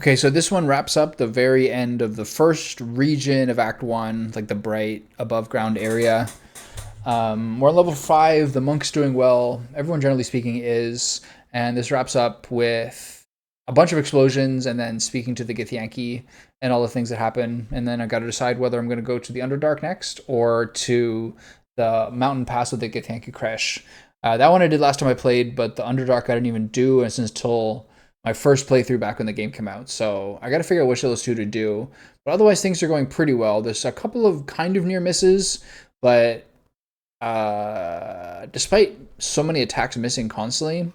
Okay, so this one wraps up the very end of the first region of Act 1, like the bright above ground area. We're on level 5, the monk's doing well, everyone generally speaking is, and this wraps up with a bunch of explosions and then speaking to the Githyanki and all the things that happen, and then I gotta decide whether I'm gonna go to the Underdark next or to the mountain pass with the Githyanki Crash. That one I did last time I played, but the Underdark I didn't even do until my first playthrough back when the game came out. So I got to figure out which of those two to do. But otherwise, things are going pretty well. There's a couple of kind of near misses, but despite so many attacks missing constantly,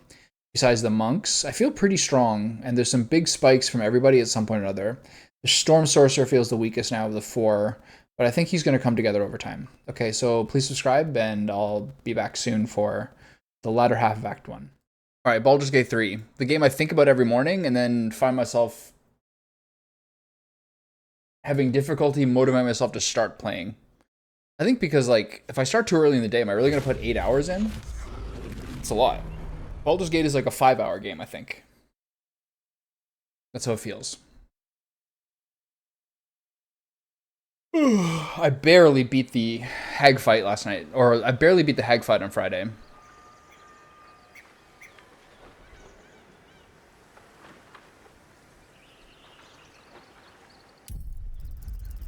besides the monks, I feel pretty strong. And there's some big spikes from everybody at some point or another. The Storm Sorcerer feels the weakest now of the 4, but I think he's going to come together over time. Okay, so please subscribe, and I'll be back soon for the latter half of Act 1. All right, Baldur's Gate 3, the game I think about every morning and then find myself having difficulty motivating myself to start playing. I think because, like, if I start too early in the day, am I really going to put 8 hours in? It's a lot. Baldur's Gate is like a 5-hour game, I think. That's how it feels. I barely beat the hag fight last night, or I barely beat the hag fight on Friday.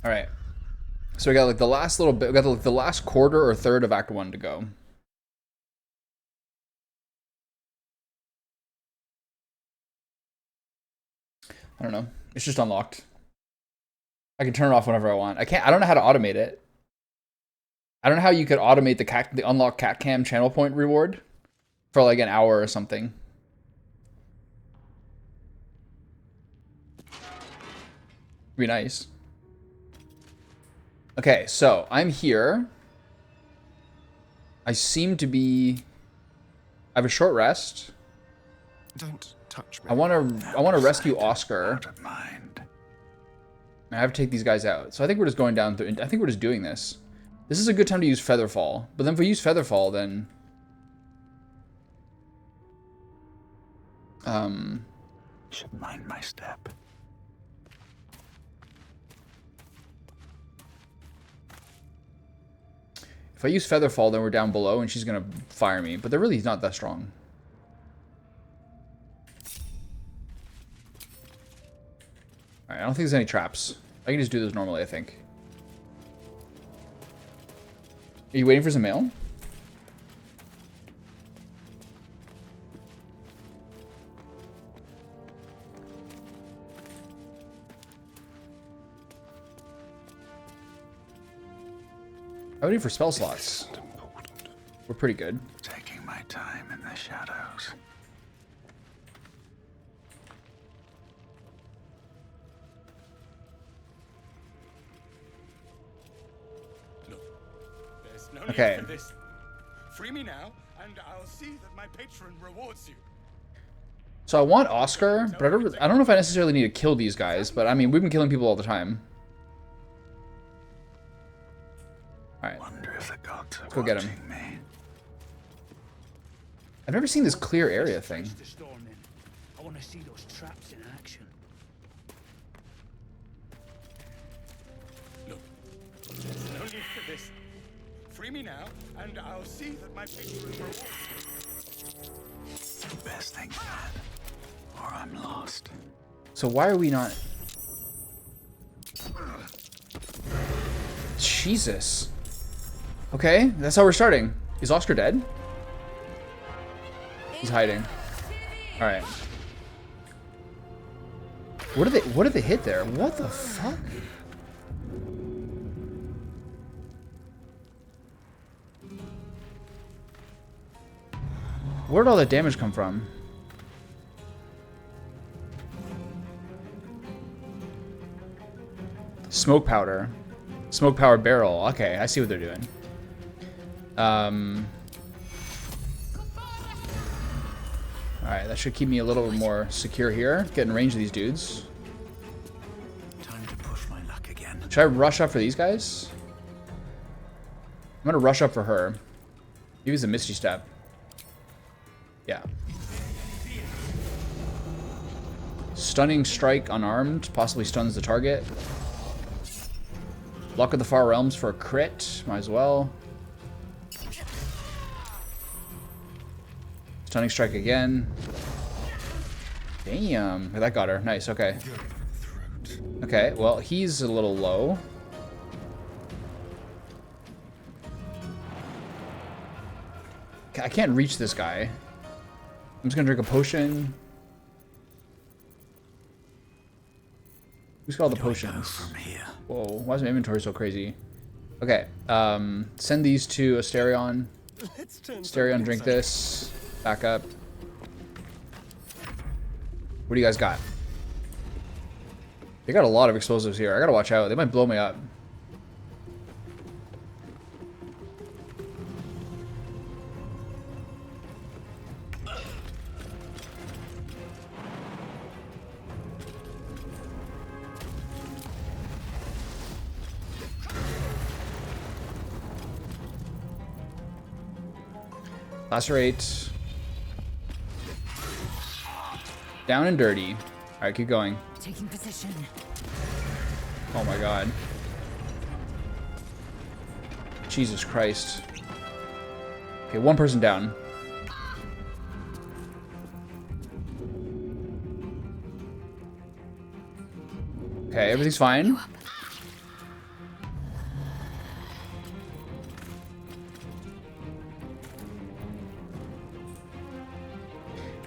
All right, so we got like the last little bit. We got like the last quarter or third of Act 1 to go. I don't know. It's just unlocked. I can turn it off whenever I want. I can't. I don't know how to automate it. I don't know how you could automate the unlock cat cam channel point reward for like an hour or something. Be nice. Okay, so I'm here. I seem to be. I have a short rest. Don't touch me. I want to rescue Oscar. Out of mind. I have to take these guys out. So I think we're just going down through. I think we're just doing this. This is a good time to use Featherfall. But then if we use Featherfall, then should mind my step. if I use Featherfall, then we're down below and she's gonna fire me. But they're really not that strong. Alright, I don't think there's any traps. I can just do this normally, I think. Are you waiting for some mail? I'm waiting for spell slots. We're pretty good. Taking my time in the shadows. There's no Okay. need for this. Free me now, and I'll see that my patron rewards you. So I want Oscar, but I don't know if I necessarily need to kill these guys, but I mean, we've been killing people all the time. Alright, Wonder if the gods are go get him. watching me. I've never seen this clear area thing. The storm in. I want to see those traps in action. Look, there's no need for this. Free me now, and I'll see that my patron rewards you. Best thing plan, or I'm lost. So why are we not... Jesus. Okay, that's how we're starting. Is Oscar dead? He's hiding. Alright. What did they hit there? What the fuck? Where did all that damage come from? Smoke powder. Smoke power barrel. Okay, I see what they're doing. Alright, that should keep me a little more secure here. Get in range of these dudes. Time to push my luck again. Should I rush up for these guys? I'm gonna rush up for her. Use a Misty Step. Yeah. Stunning strike unarmed, possibly stuns the target. Luck of the Far Realms for a crit, might as well. Stunning strike again. Damn, that got her. Nice, okay. Okay, well, he's a little low. I can't reach this guy. I'm just gonna drink a potion. Who's got all the potions? From here. Whoa, why is my inventory so crazy? Okay, send these to Asterion. Asterion, drink this. Back up. What do you guys got? They got a lot of explosives here. I gotta watch out. They might blow me up. Lacerate. Down and dirty. Alright, keep going. Taking position. Oh my god. Jesus Christ. Okay, one person down. Okay, everything's fine.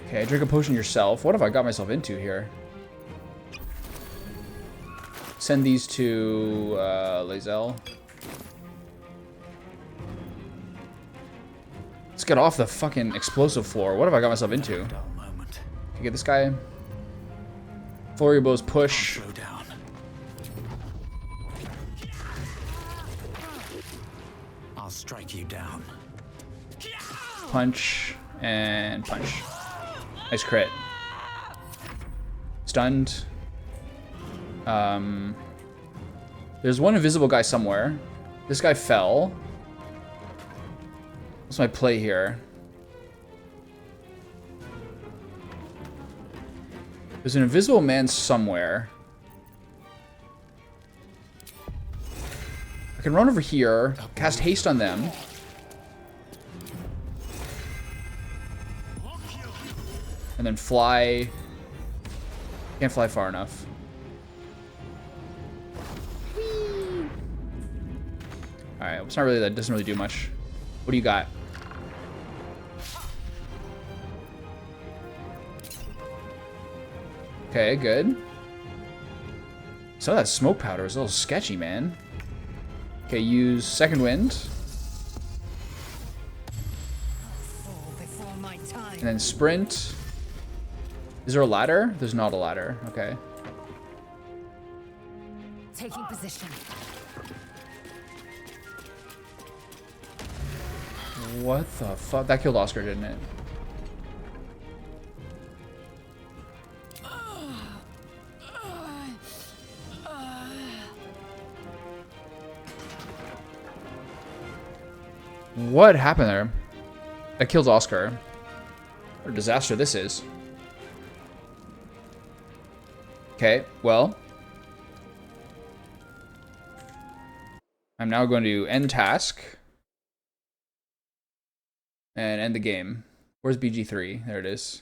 Okay, drink a potion yourself. What have I got myself into here? Send these to Lae'zel. Let's get off the fucking explosive floor. What have I got myself into? Dull moment. Okay, get this guy. Flurry Bow's push. Slow down. I'll strike you down. Punch and punch. Nice crit. Stunned. There's one invisible guy somewhere. This guy fell. What's my play here? There's an invisible man somewhere. I can run over here, cast haste on them. And then fly. Can't fly far enough. Alright, it's not really, that doesn't really do much. What do you got? Okay, good. Some of that smoke powder is a little sketchy, man. Okay, use second wind. Fall before my time. And then sprint. Is there a ladder? There's not a ladder. Okay. Taking position. What the fuck? That killed Oscar, didn't it? What happened there? That kills Oscar. What a disaster this is. Okay, well. I'm now going to end task. And end the game. Where's BG3? There it is.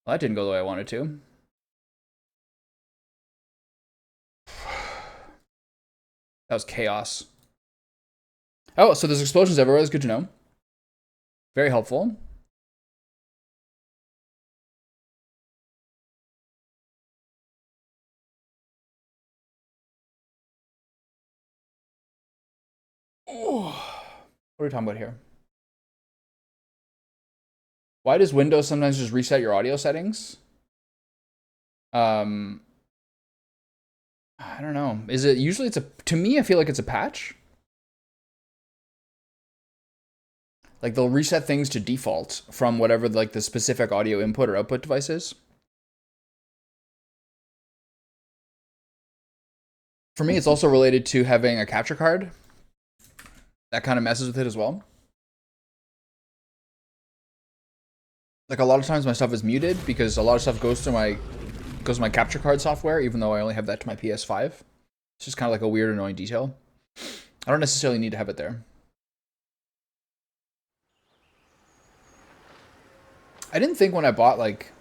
Well, that didn't go the way I wanted to. That was chaos. Oh, so there's explosions everywhere. That's good to know. Very helpful. Oh. What are we talking about here? Why does Windows sometimes just reset your audio settings? I don't know. Is it usually it's a, to me, I feel like it's a patch. Like they'll reset things to default from whatever like the specific audio input or output device is. For me, it's also related to having a capture card. That kind of messes with it as well. Like a lot of times my stuff is muted because a lot of stuff goes to my capture card software, even though I only have that to my PS5. It's just kind of like a weird, annoying detail. I don't necessarily need to have it there. I didn't think when I bought like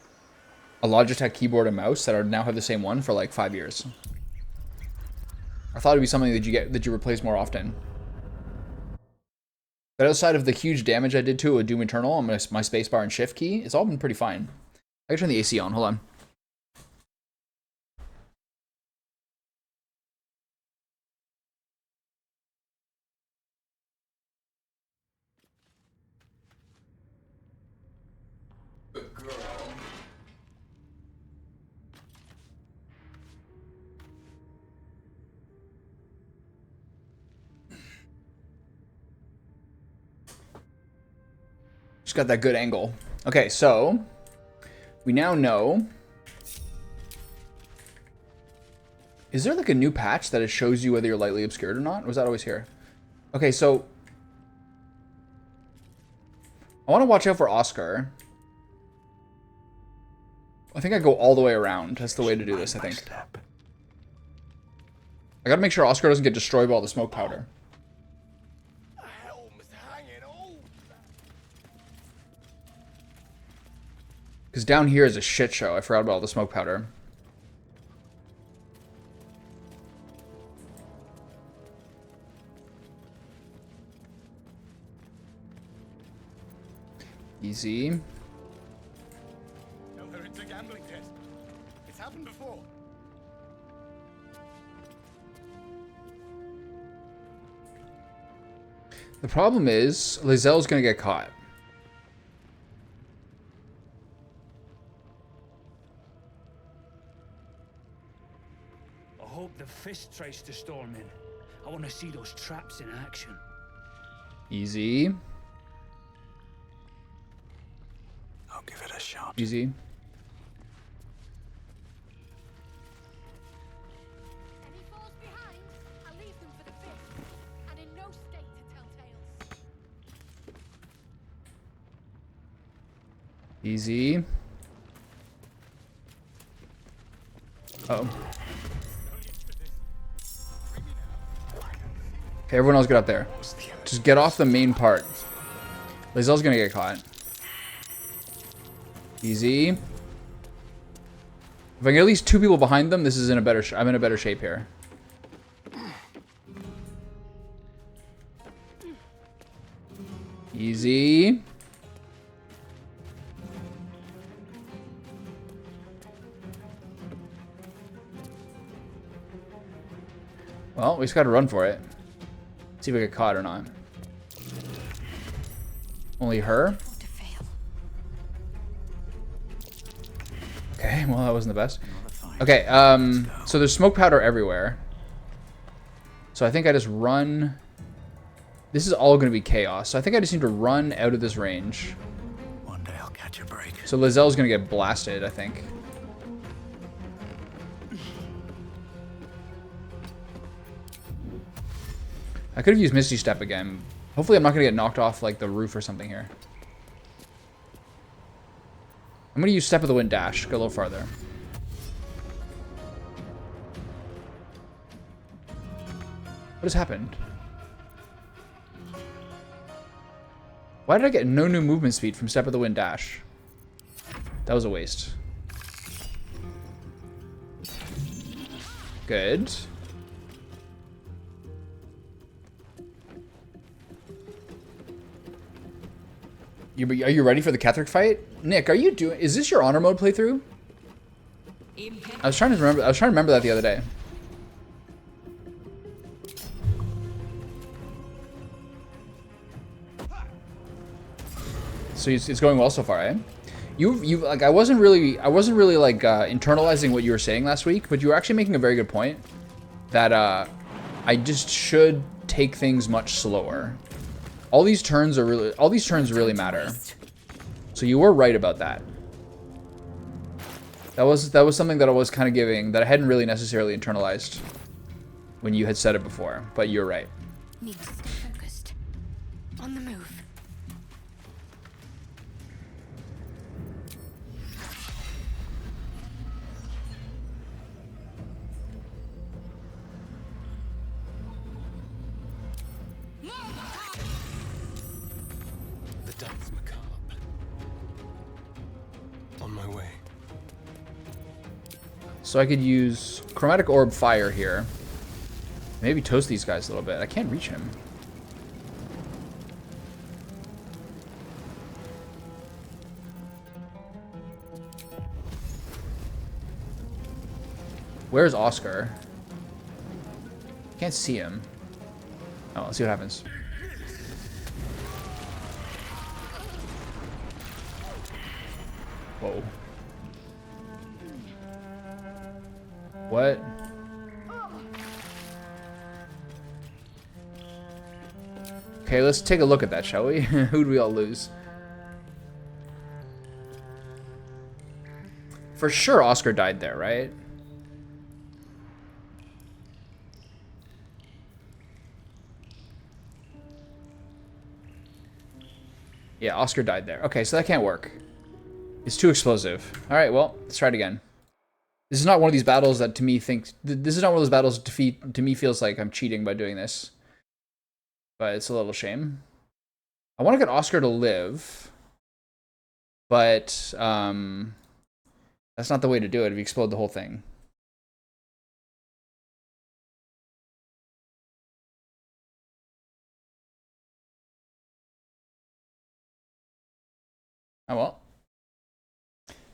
a Logitech keyboard and mouse that I would now have the same one for like 5 years. I thought it'd be something that you replace more often. But outside of the huge damage I did to it with Doom Eternal on my spacebar and shift key, it's all been pretty fine. I can turn the AC on. Hold on. Good girl. Just got that good angle. Okay, so we now know. Is there like a new patch that it shows you whether you're lightly obscured or not? Or was that always here? Okay, so I want to watch out for Oscar. I think I go all the way around. That's the way to do this, I think. I gotta make sure Oscar doesn't get destroyed by all the smoke powder. Because down here is a shit show. I forgot about all the smoke powder. Easy. No, it's a gambling test. It's happened before. The problem is, Lae'zel's gonna get caught. I hope the fist tries to storm in. I want to see those traps in action. Easy. I'll give it a shot. Easy. Any falls behind, I'll leave them for the fifth, and in no state to tell tales. Easy. Uh-oh. Okay, everyone else get up there. Just get off the main part. Lae'zel's gonna get caught. Easy. If I can get at least 2 people behind them, this is in a better. I'm in a better shape here. Easy. Well, we just gotta run for it. See if we get caught or not. Only her? Okay, well that wasn't the best. Okay, so there's smoke powder everywhere. So I think I just run. This is all gonna be chaos. So I think I just need to run out of this range. One day I'll catch a break. So Lae'zel's gonna get blasted, I think. I could have used Misty Step again. Hopefully I'm not gonna get knocked off like the roof or something here. I'm gonna use Step of the Wind Dash, go a little farther. What has happened? Why did I get no new movement speed from Step of the Wind Dash? That was a waste. Good. Are you ready for the Ketheric fight? Nick, are you doing... Is this your honor mode playthrough? I was trying to remember that the other day. So it's going well so far, eh? You like I wasn't really like internalizing what you were saying last week, but you were actually making a very good point that I just should take things much slower. All these turns really matter. So you were right about that. That was something that I was kind of giving that I hadn't really necessarily internalized when you had said it before, but you're right. Need to stay focused. On the move. So I could use Chromatic Orb Fire here. Maybe toast these guys a little bit. I can't reach him. Where's Oscar? Can't see him. Oh, let's see what happens. Whoa. What? Okay, let's take a look at that, shall we? Who'd we all lose? For sure Oscar died there, right? Yeah, Oscar died there. Okay, so that can't work. It's too explosive. Alright, well, let's try it again. This is not one of these battles that to me thinks... This is not one of those battles to me feels like I'm cheating by doing this. But it's a little shame. I want to get Oscar to live. But, that's not the way to do it if you explode the whole thing. Oh, well.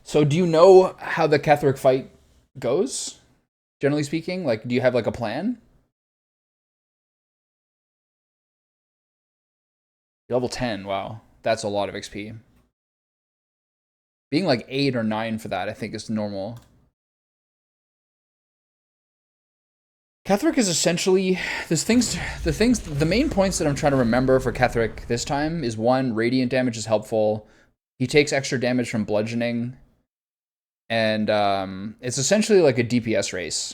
So do you know how the Catherick fight goes? Generally speaking? Like, do you have, like, a plan? Level 10, wow. That's a lot of XP. Being, like, 8 or 9 for that, I think, is normal. Catherick is essentially... The main points that I'm trying to remember for Catherick this time is, 1, radiant damage is helpful. He takes extra damage from bludgeoning. And it's essentially like a DPS race.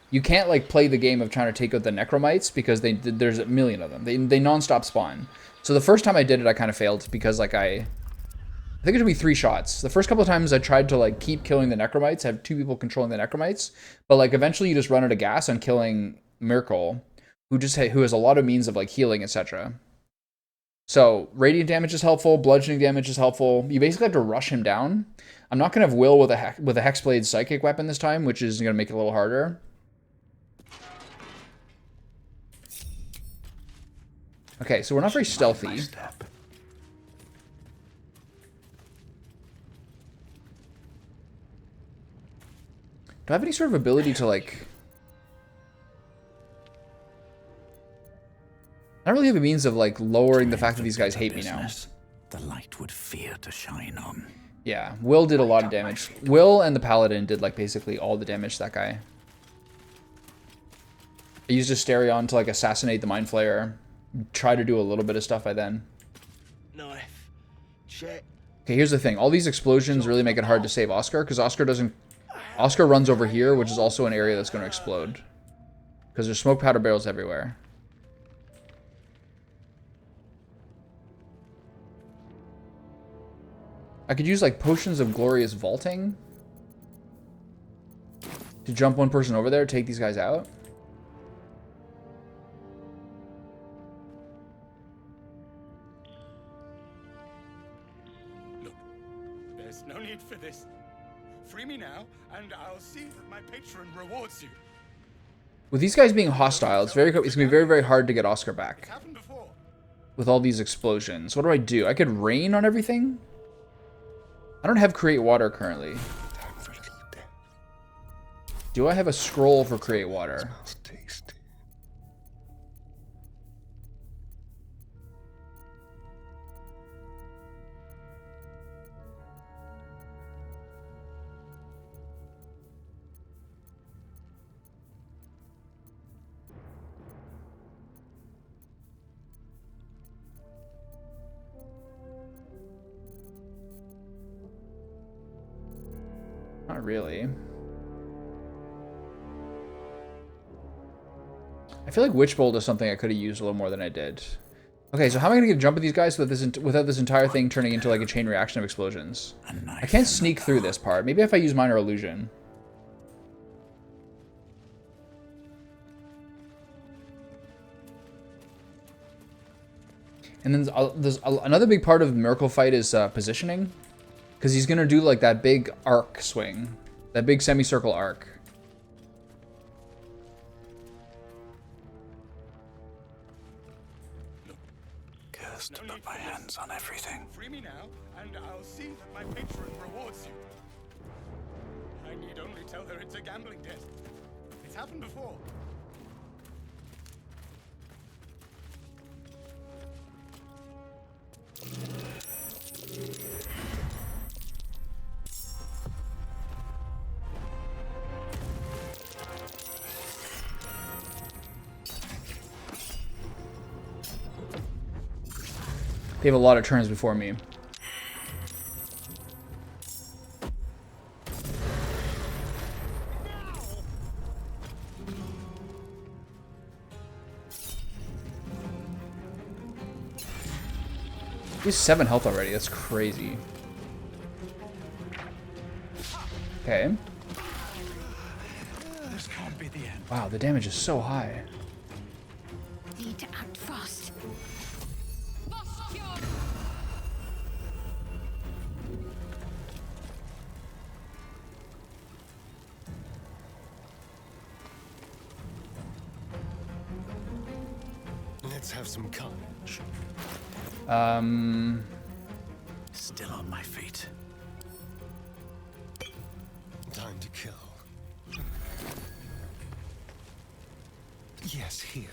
You can't like play the game of trying to take out the Necromites because there's a million of them. They non-stop spawn. So the first time I did it, I kind of failed because like I think it should be 3 shots. The first couple of times I tried to like keep killing the Necromites, have 2 people controlling the Necromites, but like eventually you just run out of gas on killing Miracle, who has a lot of means of like healing, etc. So radiant damage is helpful, bludgeoning damage is helpful. You basically have to rush him down. I'm not gonna have Will with a Hexblade Psychic weapon this time, which is gonna make it a little harder. Okay, so we're not very stealthy. Do I have any sort of ability to like... I don't really have a means of like lowering the fact that these guys hate me now. The light would fear to shine on. Yeah, Will did a lot of damage. Will and the Paladin did like basically all the damage to that guy. I used Asterion to like assassinate the Mind Flayer. Try to do a little bit of stuff by then. Knife. Check. Okay, here's the thing. All these explosions really make it hard to save Oscar because Oscar runs over here, which is also an area that's going to explode. Because there's smoke powder barrels everywhere. I could use like potions of glorious vaulting to jump one person over there, take these guys out. Look, there's no need for this. Free me now, and I'll see that my patron rewards you. With these guys being hostile, it's gonna be very, very hard to get Oscar It's back. happened before. With all these explosions. What do? I could rain on everything? I don't have Create Water currently. Do I have a scroll for Create Water? Not really. I feel like Witch Bolt is something I could have used a little more than I did. Okay, so how am I going to get a jump at these guys without this entire thing turning into like a chain reaction of explosions? I can't sneak through this part. Maybe if I use Minor Illusion. And then there's another big part of the Miracle fight is positioning. Because he's going to do like that big arc swing. That big semicircle arc. just to put my hands on everything. Free me now, and I'll see that my patron rewards you. I need only tell her it's a gambling debt. It's happened before. They have a lot of turns before me. He's 7 health already. That's crazy. Okay. This can't be the end. Wow, the damage is so high. Need to act fast. Let's have some carnage. Still on my feet. Time to kill. Yes, here.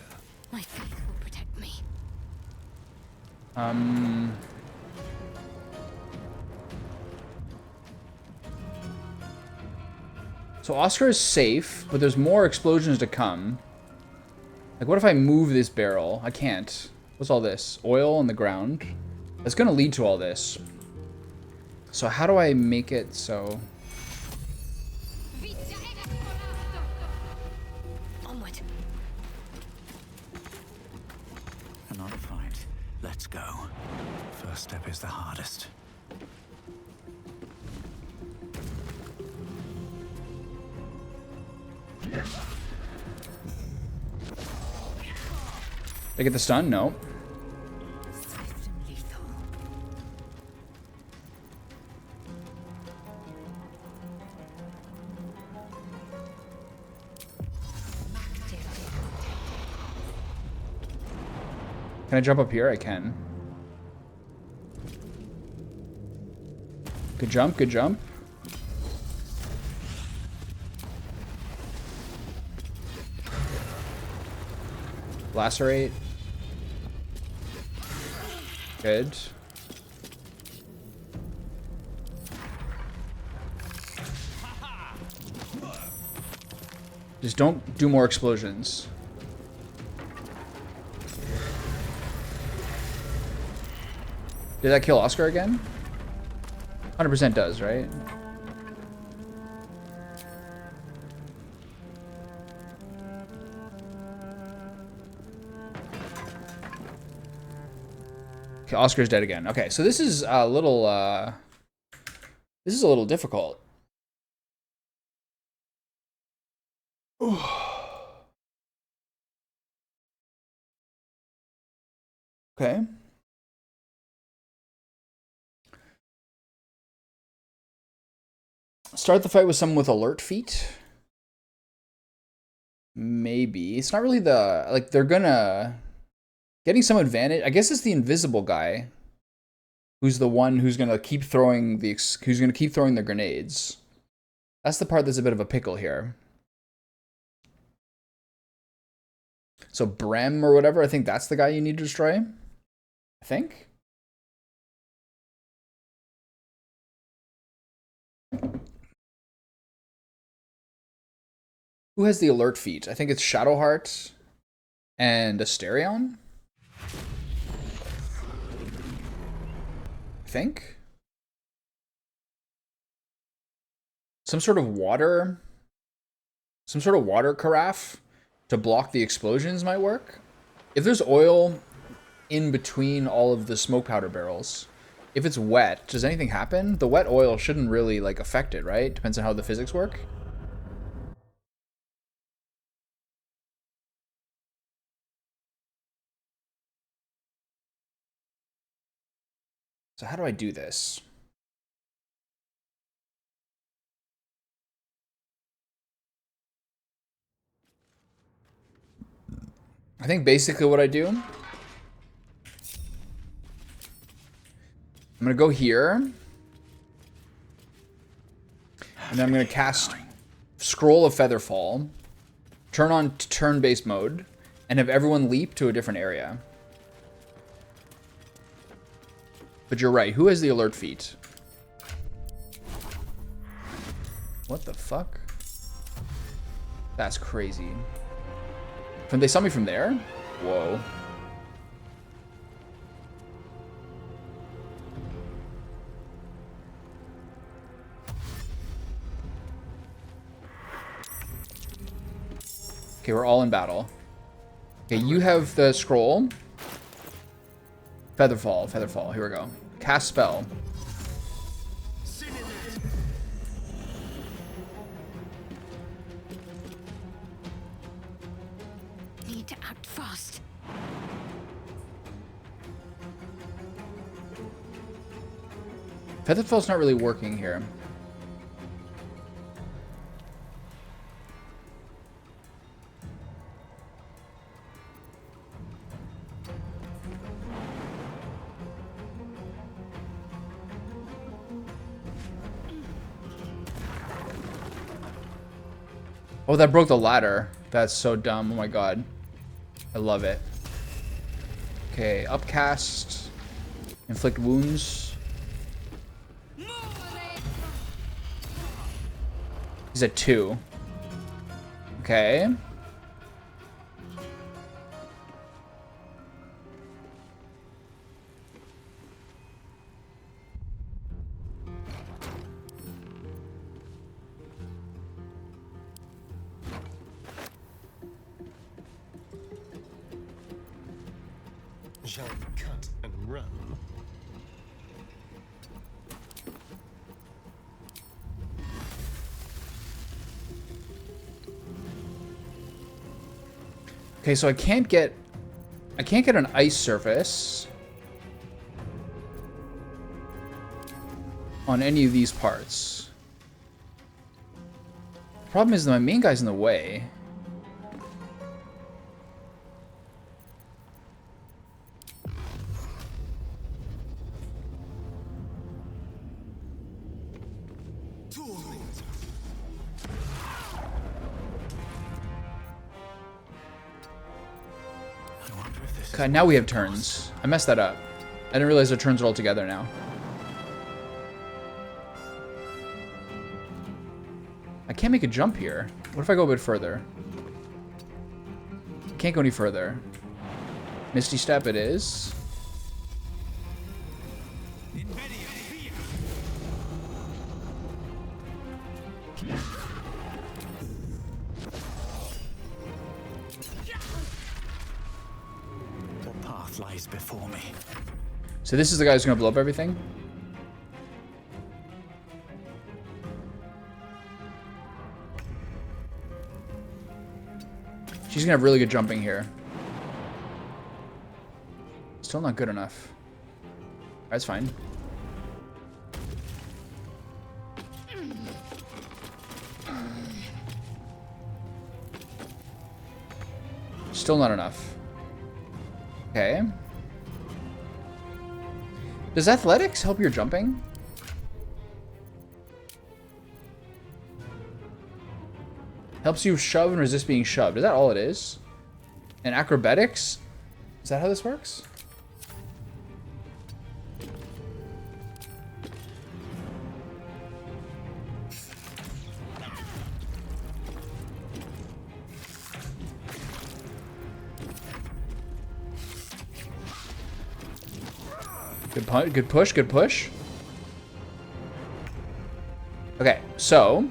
My faith will protect me. So Oscar is safe, but there's more explosions to come. Like, what if I move this barrel? I can't. What's all this? Oil on the ground? That's gonna lead to all this. So how do I make it so... Onward. Another fight. Let's go. First step is the hardest. Did I get the stun? No. Swift and lethal. Can I jump up here? I can. Good jump, good jump. Lacerate. Good. Just don't do more explosions. Did that kill Oscar again? 100% does, right? Okay, Oscar's dead again. Okay, so this is a little difficult. Okay. Start the fight with someone with alert feet. Maybe. It's not really the... Like, they're gonna... Getting some advantage... I guess it's the invisible guy. Who's the one who's gonna keep throwing the... Who's gonna keep throwing the grenades. That's the part that's a bit of a pickle here. So Brem or whatever, I think that's the guy you need to destroy. I think. Who has the alert feat? I think it's Shadowheart and Asterion. I think. Some sort of water carafe to block the explosions might work. If there's oil in between all of the smoke powder barrels, if it's wet, does anything happen? The wet oil shouldn't really like affect it, right? Depends on how the physics work. So how do I do this? I think basically what I do I'm gonna go here. And then I'm gonna cast Scroll of Featherfall. Turn on turn-based mode. And have everyone leap to a different area. But you're right. Who has the alert feat? What the fuck? That's crazy. They saw me from there? Whoa. Okay, we're all in battle. Okay, you have the scroll. Featherfall, Featherfall. Here we go. Cast spell. Need to act fast. Featherfall's not really working here. Oh, that broke the ladder. That's so dumb. Oh my god. I love it. Okay, upcast. Inflict wounds. He's at 2. Okay. Shall we cut and run? Okay, so I can't get an ice surface on any of these parts. Problem is that my main guy's in the way. God, now we have turns. I messed that up. I didn't realize the turns are all together now. I can't make a jump here. What if I go a bit further? Can't go any further. Misty Step it is. The path lies before me. So this is the guy who's gonna blow up everything? She's gonna have really good jumping here. Still not good enough. That's fine. Still not enough. Okay. Does athletics help your jumping? Helps you shove and resist being shoved. Is that all it is? And acrobatics? Is that how this works? Good push, good push. Okay, so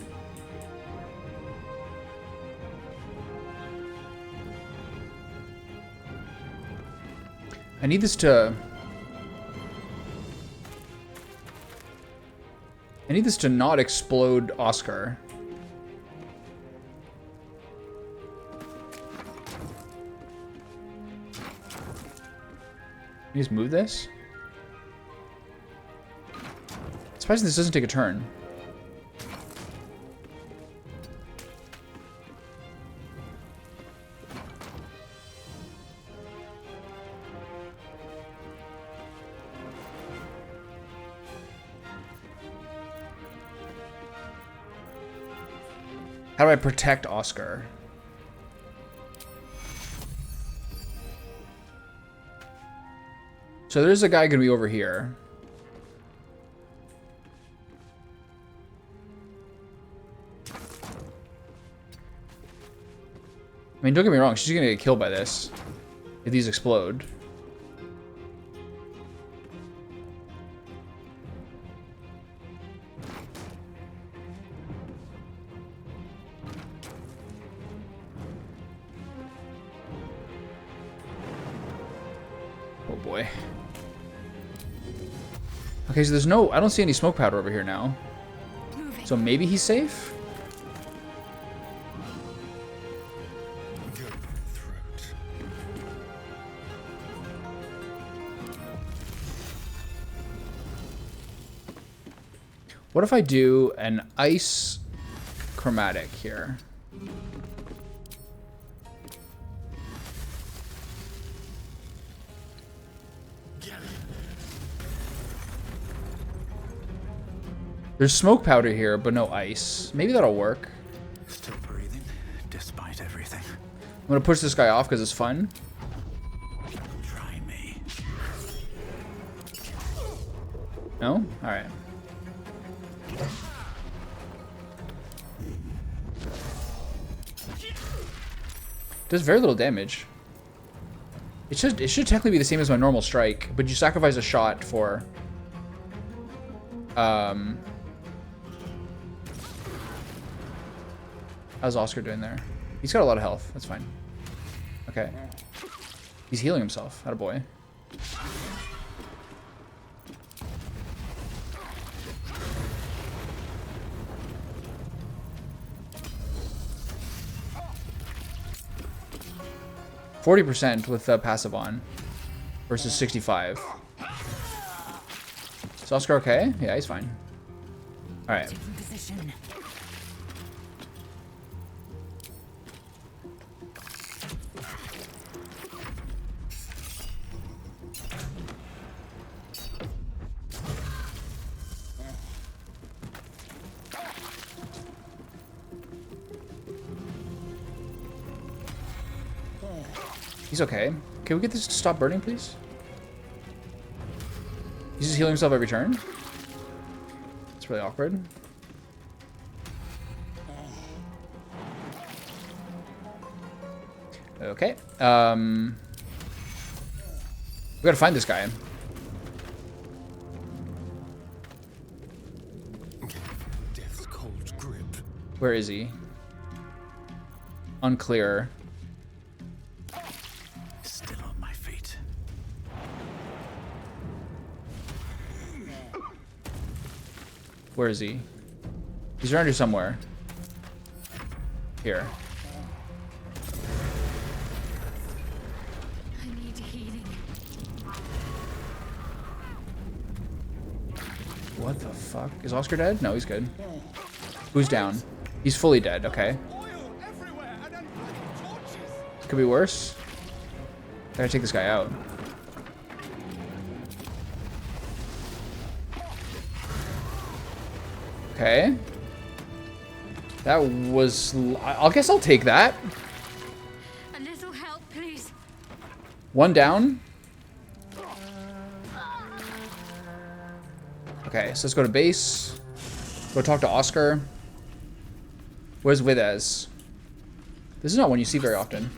I need this to not explode Oscar. Can you just move this? Surprising this doesn't take a turn. How do I protect Oscar? So there's a guy gonna be over here. I mean, don't get me wrong, she's gonna get killed by this if these explode. Oh boy. Okay, so there's no, I don't see any smoke powder over here now. So maybe he's safe? What if I do an ice chromatic here? There's smoke powder here, but no ice. Maybe that'll work. Still breathing, despite everything. I'm gonna push this guy off because it's fun. Try me. No? Alright. Does very little damage. It should technically be the same as my normal strike, but you sacrifice a shot for how's Oscar doing there? He's got a lot of health. That's fine. Okay. He's healing himself. Attaboy. %, with passive on versus 65. Is Oscar okay? Yeah, he's fine. All right. He's okay. Can we get this to stop burning, please? He's just healing himself every turn. It's really awkward. Okay. We gotta find this guy. Death's cold grip. Where is he? Unclear. Still on my feet. Where is he? He's around here somewhere. Here. I need healing. What the fuck? Is Oscar dead? No, he's good. Who's down? He's fully dead. Okay. Oil everywhere and then bloody torches. Could be worse. Gotta take this guy out. Okay. That was... I guess I'll take that. A little help, please. One down. Okay, so let's go to base. Go talk to Oscar. Where's Videz? This is not one you see very often.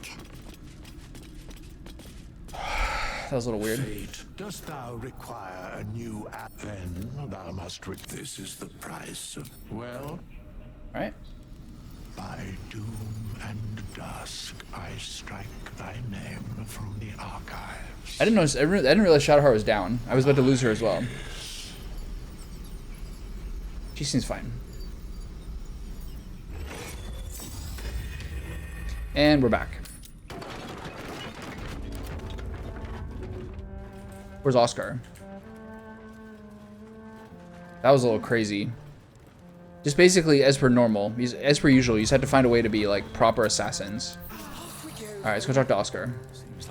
That was a little weird. Fate, dost thou require a new app? Then thou must this is the price of, well, Alright. by doom and dusk I strike thy name from the archives. I didn't notice. I didn't realize Shadowheart was down. I was about to lose her as well. She seems fine. And we're back. Where's Oscar? That was a little crazy. Just basically, as per normal, as per usual, you just had to find a way to be like proper assassins. All right, let's go talk to Oscar.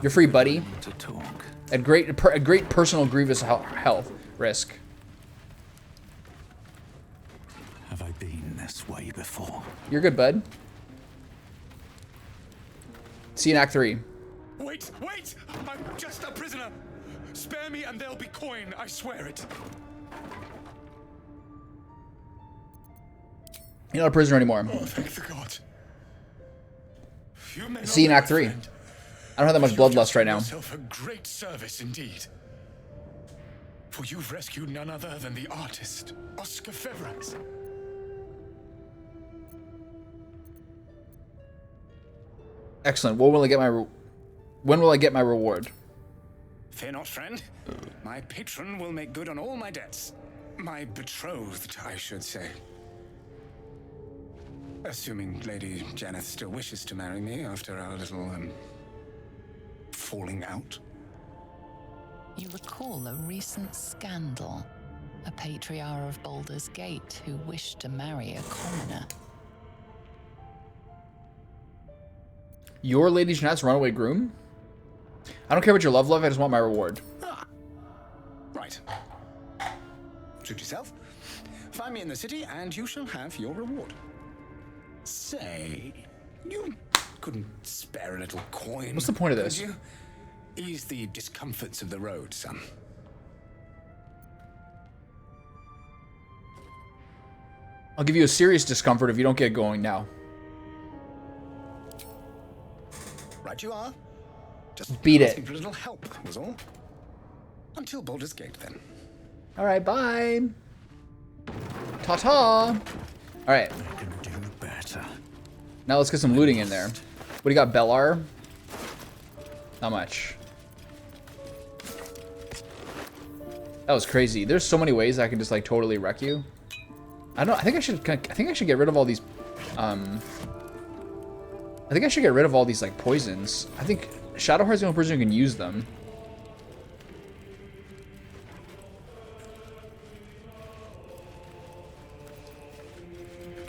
You're free, buddy. To talk. At great personal grievous health risk. Have I been this way before? You're good, bud. See you in Act 3. Wait, wait! I'm just a prisoner. Spare me and there'll be coin, I swear it. You're not a prisoner anymore. Oh, thank the gods. You may See you in not be Act 3. my friend, I don't have that much but you've bloodlust just right done now. yourself a great service indeed. For you've rescued none other than the artist, Oscar Feverans. Excellent. When will I get my reward? Fear not, friend. My patron will make good on all my debts. My betrothed, I should say. Assuming Lady Janeth still wishes to marry me after our little, falling out. You recall a recent scandal. A patriarch of Baldur's Gate who wished to marry a commoner. Your Lady Jeanette's runaway groom? I don't care about your love, I just want my reward. Ah. Right. Suit yourself. Find me in the city and you shall have your reward. Say, you couldn't spare a little coin. What's the point of this? Could you? Ease the discomforts of the road, son. I'll give you a serious discomfort if you don't get going now. Right you are. Just Beat asking it. for a little help, was all. Until Baldur's Gate, then. Alright, bye. Ta-ta. Alright. I can do better. Now let's get some looting in there. What do you got, Bellar? Not much. That was crazy. There's so many ways I can just like totally wreck you. I think I should get rid of all these I think I should get rid of all these like poisons. I think Shadowheart's the only person who can use them.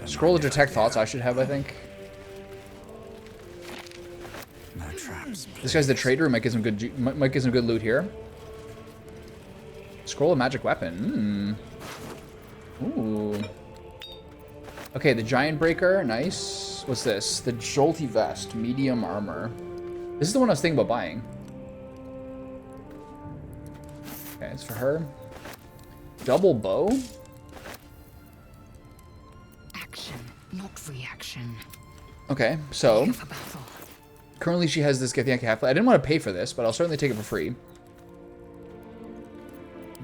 Scroll to detect thoughts I should have, I think. No traps. This guy's the trader. Might get some good loot here. Scroll of magic weapon. Ooh. Okay, the giant breaker. Nice. What's this? The jolty vest. Medium armor. This is the one I was thinking about buying. Okay, it's for her. Double bow. Action, not reaction. Okay, so For battle. currently she has this Githyanki half. I didn't want to pay for this, but I'll certainly take it for free.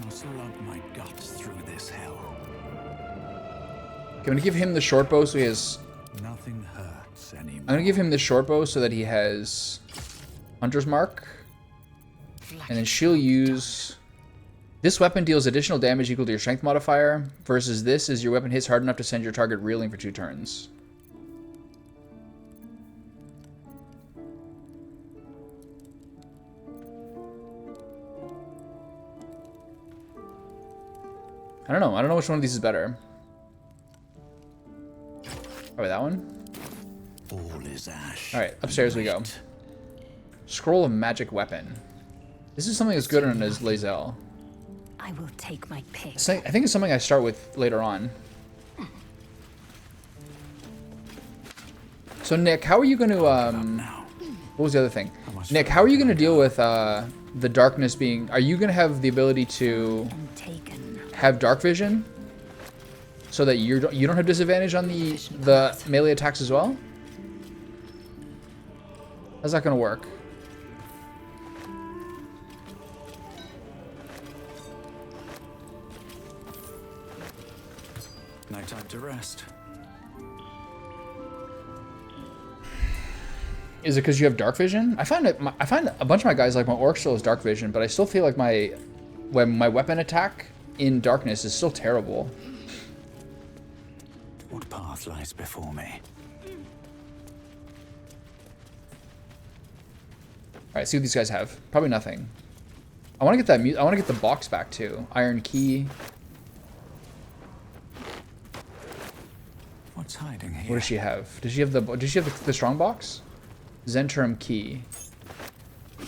Must lug my guts through this hell. Okay, I'm gonna give him the short bow so he has. Nothing hurts anymore. I'm gonna give him the short bow so that he has Hunter's Mark, and then she'll use. This weapon deals additional damage equal to your strength modifier, versus this is your weapon hits hard enough to send your target reeling for 2 turns. I don't know. I don't know which one of these is better. Probably that one. All is ash. Alright, upstairs we go. Scroll of magic weapon. This is something that's good on his Lae'zel. I will take my pick. I think it's something I start with later on. So Nick, how are you going to what was the other thing? Nick, how are you going to deal with the darkness being? Are you going to have the ability to have dark vision so that you don't have disadvantage on the melee attacks as well? How's that going to work? No time to rest. Is it because you have dark vision? I find a bunch of my guys, like my orc, still has dark vision, but I still feel like my weapon attack in darkness is still terrible. What path lies before me? All right, see what these guys have. Probably nothing. I want to get that. I want to get the box back too. Iron key. What's hiding here? What does she have? Does she have the strong box? Zentrum key.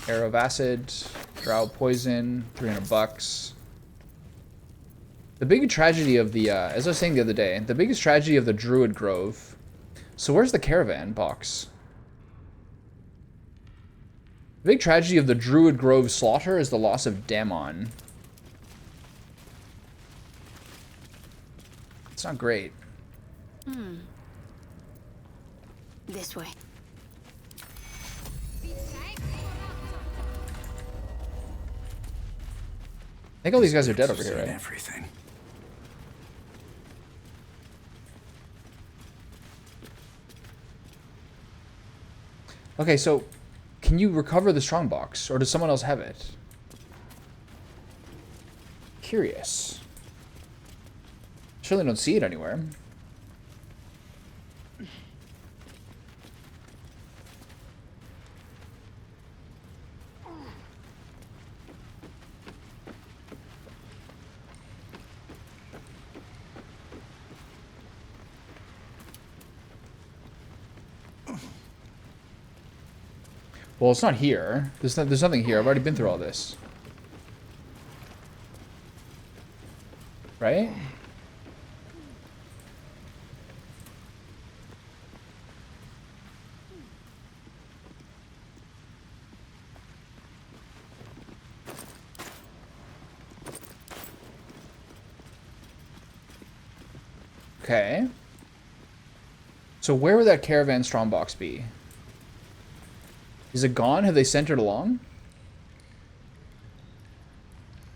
Arrow of acid. Drow poison. $300. The big tragedy of the, as I was saying the other day, the biggest tragedy of the Druid Grove. So where's the caravan box? The big tragedy of the Druid Grove slaughter is the loss of Damon. It's not great. This way. I think all these guys are dead over here, Seen right? everything. Okay, so can you recover the strongbox, or does someone else have it? Curious. Surely don't see it anywhere. Well, it's not here. There's nothing here. I've already been through all this. Right? Okay. So where would that caravan strongbox be? Is it gone? Have they sent it along?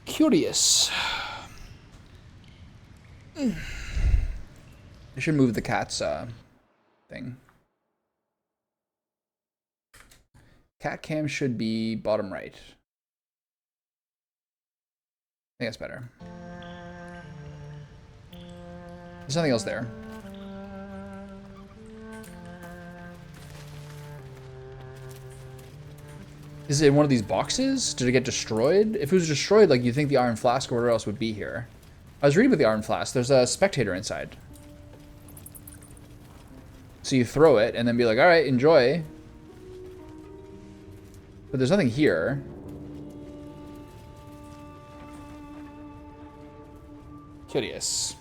Curious. I should move the cat's thing. Cat cam should be bottom right. I think that's better. There's nothing else there. Is it in one of these boxes? Did it get destroyed? If it was destroyed, like, you'd think the Iron Flask or whatever else would be here. I was reading about the Iron Flask. There's a spectator inside. So you throw it and then be like, alright, enjoy. But there's nothing here. Curious.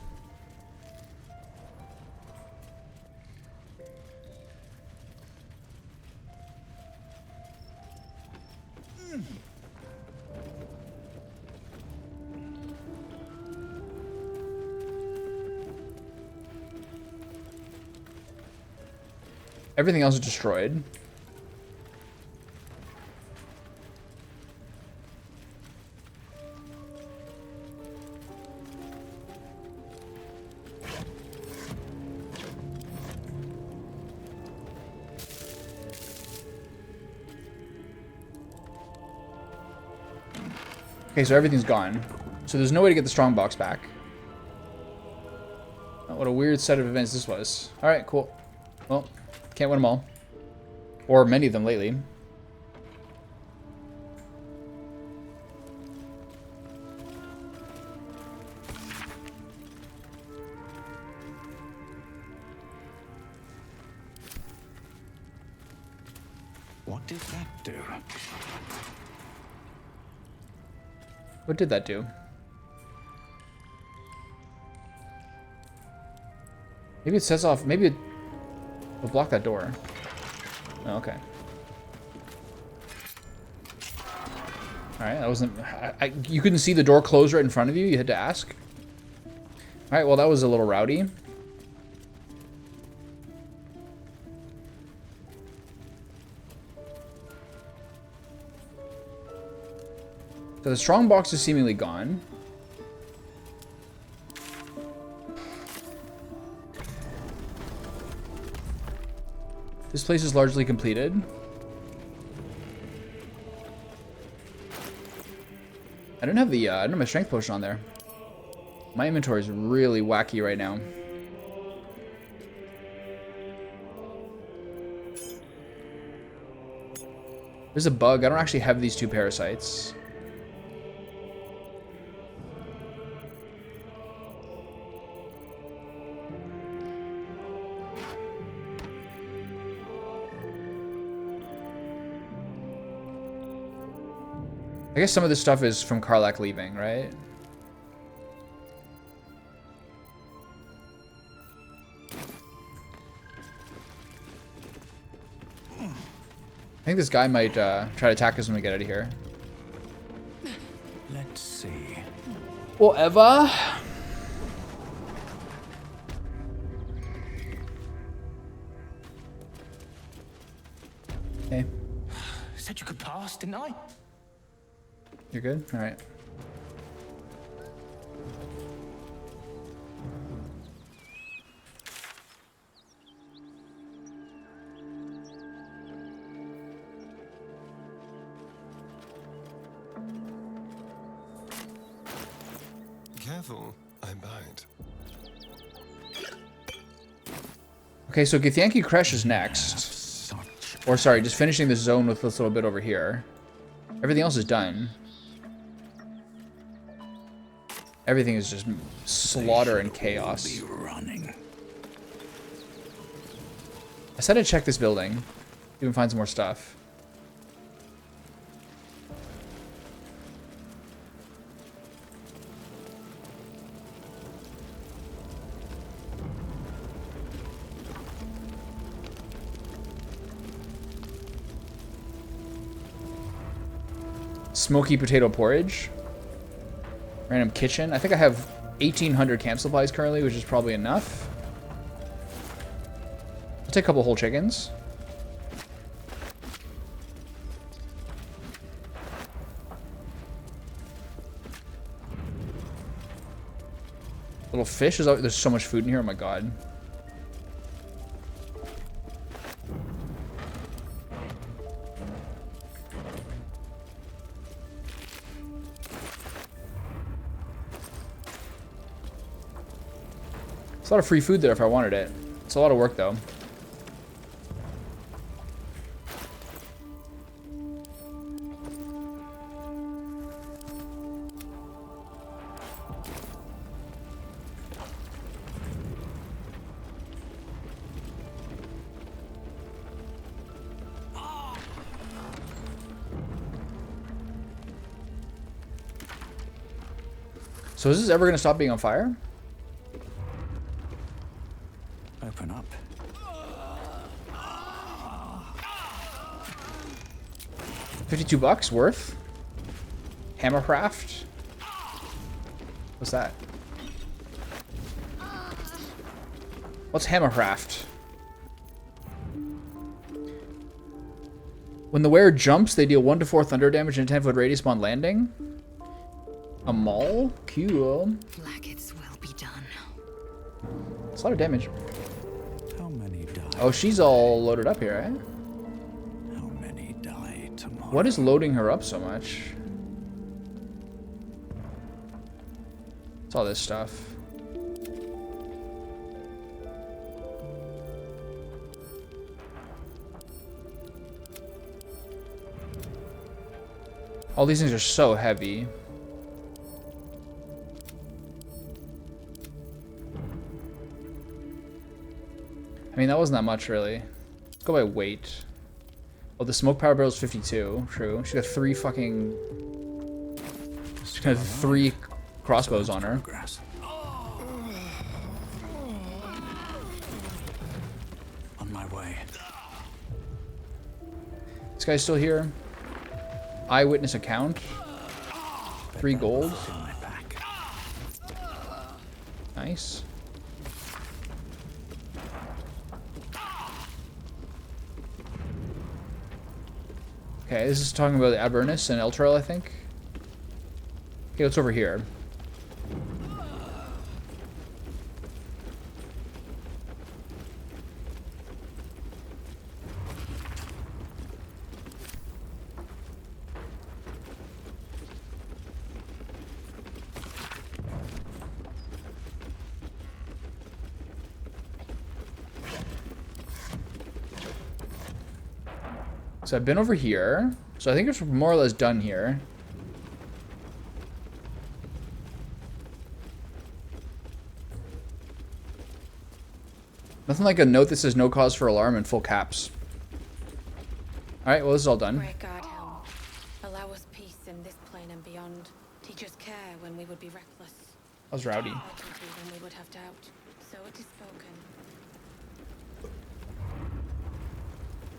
Everything else is destroyed. Okay, so everything's gone. So there's no way to get the strongbox back. Oh, what a weird set of events this was. Alright, cool. Well, can't win them all. Or many of them lately. What did that do? What did that do? Maybe it sets off... Maybe it will block that door. Oh, okay. Alright, that wasn't... you couldn't see the door close right in front of you? You had to ask? Alright, well, that was a little rowdy. So the strongbox is seemingly gone. This place is largely completed. I don't have the, I don't have my strength potion on there. My inventory is really wacky right now. There's a bug. I don't actually have these two parasites. I guess some of this stuff is from Karlach leaving, right? I think this guy might try to attack us when we get out of here. Let's see. Well, Eva. Okay. Said you could pass, didn't I? You're good? Alright. Careful, I bite. Okay, so Githyanki Kresh is next. Or sorry, just finishing this zone with this little bit over here. Everything else is done. Everything is just slaughter and chaos. Be running. I said I'd check this building. Even find some more stuff. Smoky potato porridge. Random kitchen. I think I have 1,800 camp supplies currently, which is probably enough. I'll take a couple whole chickens. Little fish. There's so much food in here. Oh my god. There's a lot of free food there if I wanted it. It's a lot of work though. So is this ever going to stop being on fire? Open up. $52 worth. Hammercraft. What's that? What's Hammercraft? When the wearer jumps, they deal 1 to 4 thunder damage in a 10-foot radius upon landing. A maul? Cool. Blackets will be done. It's a lot of damage. How many die? Oh, she's all loaded up here, eh? How many die tomorrow? What is loading her up so much? It's all this stuff. All these things are so heavy. I mean, that wasn't that much, really. Let's go by weight. Oh, the smoke power barrel is 52. True. She got 3 fucking... She's got 3 crossbows on her. Grass. On my way. This guy's still here. Eyewitness account. 3 gold. In my pack. Nice. Okay, this is talking about Avernus and Elturel, I think. Okay, what's over here? So I've been over here. So I think it's more or less done here. Nothing like a note that says no cause for alarm in full caps. Alright, well this is all done. Great God, Helm. Allow us peace in this plane and beyond. Teach us care when we would be reckless. That was rowdy. Certainty when we would have doubt. So it is spoken.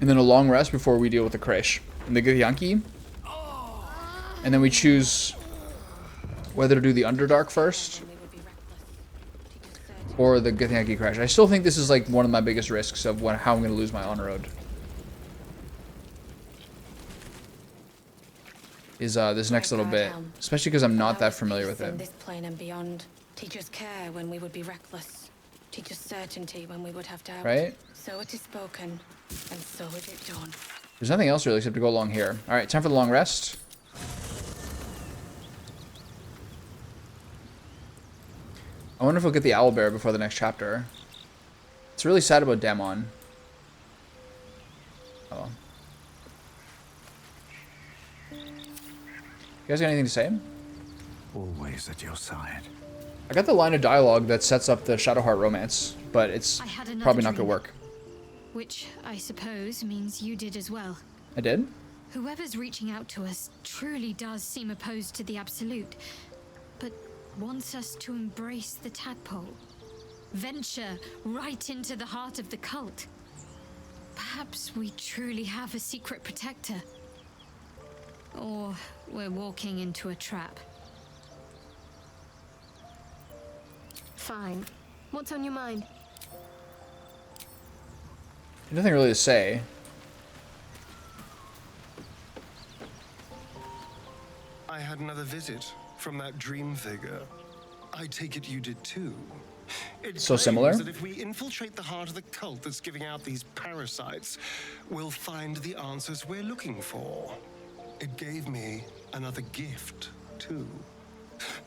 And then a long rest before we deal with the Krish. And the Githyanki. And then we choose whether to do the Underdark first. Or the Githyanki Crash. I still think this is like one of my biggest risks of how I'm going to lose my honor road. Is this next little bit. Especially because I'm not that familiar with it. This plane and beyond. Teach us care when we would be reckless. Teach us certainty when we would have doubt. Right? So it is spoken, and so is it done. There's nothing else really except to go along here. Alright, time for the long rest. I wonder if we'll get the owlbear before the next chapter. It's really sad about Damon. Oh. You guys got anything to say? Always at your side. I got the line of dialogue that sets up the Shadowheart romance, but it's probably not going to work. Which, I suppose, means you did as well. I did? Whoever's reaching out to us truly does seem opposed to the Absolute, but wants us to embrace the tadpole. Venture right into the heart of the cult. Perhaps we truly have a secret protector. Or we're walking into a trap. Fine. What's on your mind? There's nothing really to say. I had another visit from that dream figure. I take it you did too. It So similar? claims that if we infiltrate the heart of the cult that's giving out these parasites, we'll find the answers we're looking for. It gave me another gift too.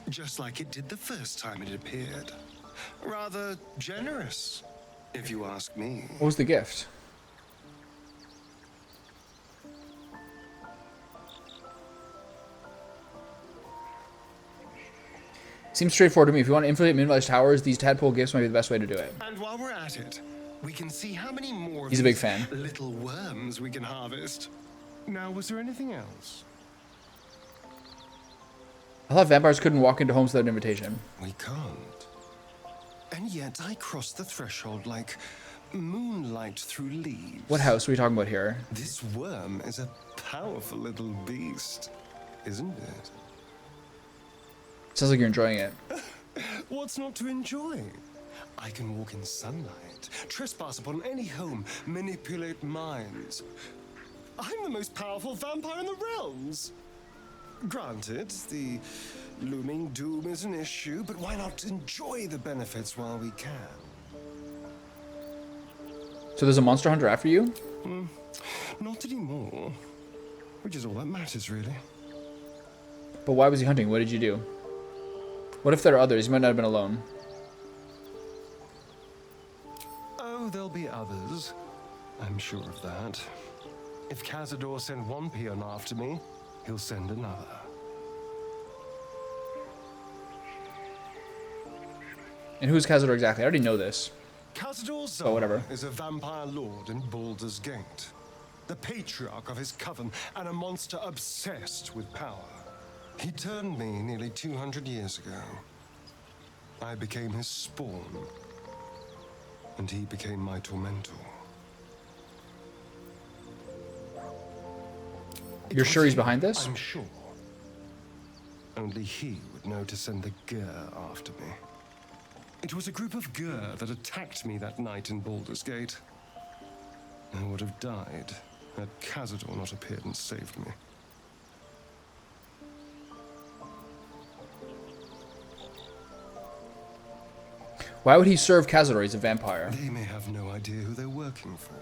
Just like it did the first time it appeared. Rather generous, if you ask me. What was the gift? Seems straightforward to me. If you want to infiltrate Midwest Towers, these tadpole gifts might be the best way to do it. And while we're at it, we can see how many more of He's a big these fan. little worms we can harvest. Now, was there anything else? I thought vampires couldn't walk into homes without an invitation. We can't. And yet I crossed the threshold like moonlight through leaves. What house are we talking about here? This worm is a powerful little beast, isn't it? Sounds like you're enjoying it. What's not to enjoy? I can walk in sunlight, trespass upon any home, manipulate minds. I'm the most powerful vampire in the realms. Granted, the looming doom is an issue, but why not enjoy the benefits while we can? So there's a monster hunter after you? Not anymore. Which is all that matters, really. But why was he hunting? What did you do? What if there are others? He might not have been alone. Oh, there'll be others. I'm sure of that. If Cazador sent one peon after me, he'll send another. And who's Cazador exactly? I already know this. Cazador But whatever. is a vampire lord in Bhaaldur Gate, the patriarch of his coven, and a monster obsessed with power. He turned me nearly 200 years ago. I became his spawn, and he became my tormentor. You're sure he's behind this? I'm sure. Only he would know to send the Gur after me. It was a group of Gur that attacked me that night in Baldur's Gate. I would have died had Cazador not appeared and saved me. Why would he serve Cazador? He's a vampire. They may have no idea who they're working for.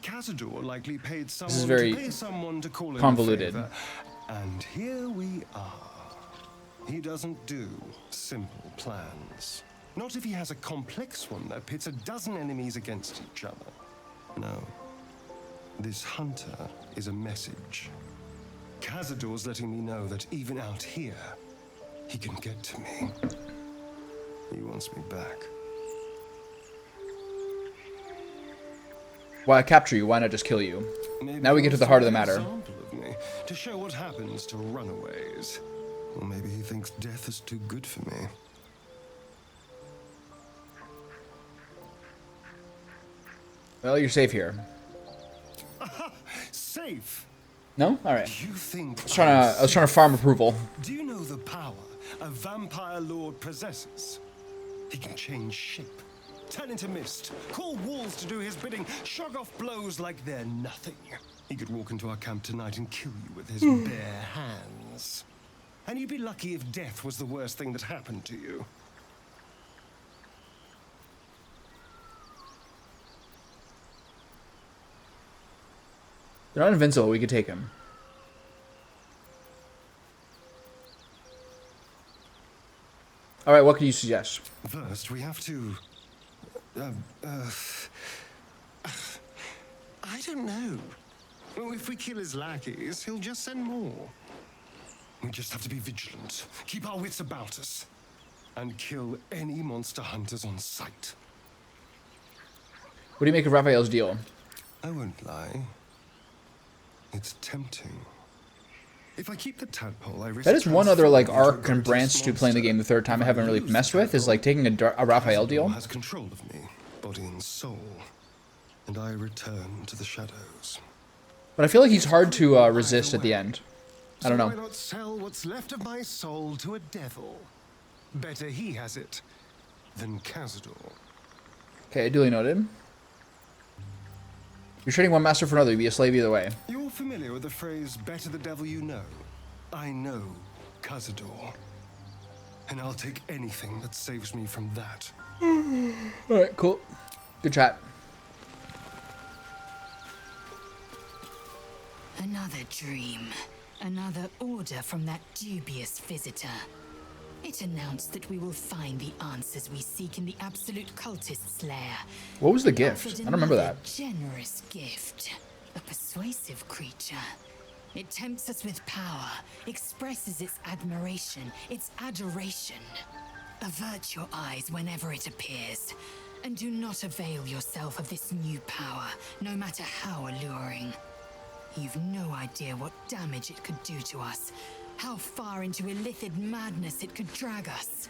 Cazador likely paid someone This is very to pay someone to call in convoluted. a favor. And here we are. He doesn't do simple plans. Not if he has a complex one that pits a dozen enemies against each other. No. This hunter is a message. Cazador's letting me know that even out here, he can get to me. He wants me back. Why capture you? Why not just kill you? Maybe Now we get to the heart of the matter. Example of me, to show what happens to runaways. Or maybe he thinks death is too good for me. Well, you're safe here. safe. No? Alright. You think I was trying to farm approval. Do you know the power a vampire lord possesses? He can change shape, turn into mist, call walls to do his bidding, shrug off blows like they're nothing. He could walk into our camp tonight and kill you with his bare hands. And you'd be lucky if death was the worst thing that happened to you. They're not invincible. We could take him. All right, what can you suggest? First, we have to... I don't know. Well, if we kill his lackeys, he'll just send more. We just have to be vigilant, keep our wits about us, and kill any monster hunters on sight. What do you make of Raphael's deal? I won't lie. It's tempting. If I keep the tadpole, I risk That is one other like transforming into a arc and branch gorgeous to playing the game the third time I haven't really Use messed the with is like taking a Raphael deal. has control of me, body and soul, and I return to the shadows. But I feel like he's hard to resist at the end. I don't So know. why not sell what's left of my soul to a devil? Better he has it than Cazador. Okay, duly noted. You're trading one master for another. You'd be a slave either way. You're familiar with the phrase, better the devil you know? I know Cazador. And I'll take anything that saves me from that. Alright, cool. Good chat. Another dream. Another order from that dubious visitor. It announced that we will find the answers we seek in the absolute cultist's lair. What was the It gift? offered I don't remember another that. Generous gift. A persuasive creature. It tempts us with power, expresses its admiration, its adoration. Avert your eyes whenever it appears, and do not avail yourself of this new power, no matter how alluring. You've no idea what damage it could do to us, how far into illithid madness it could drag us.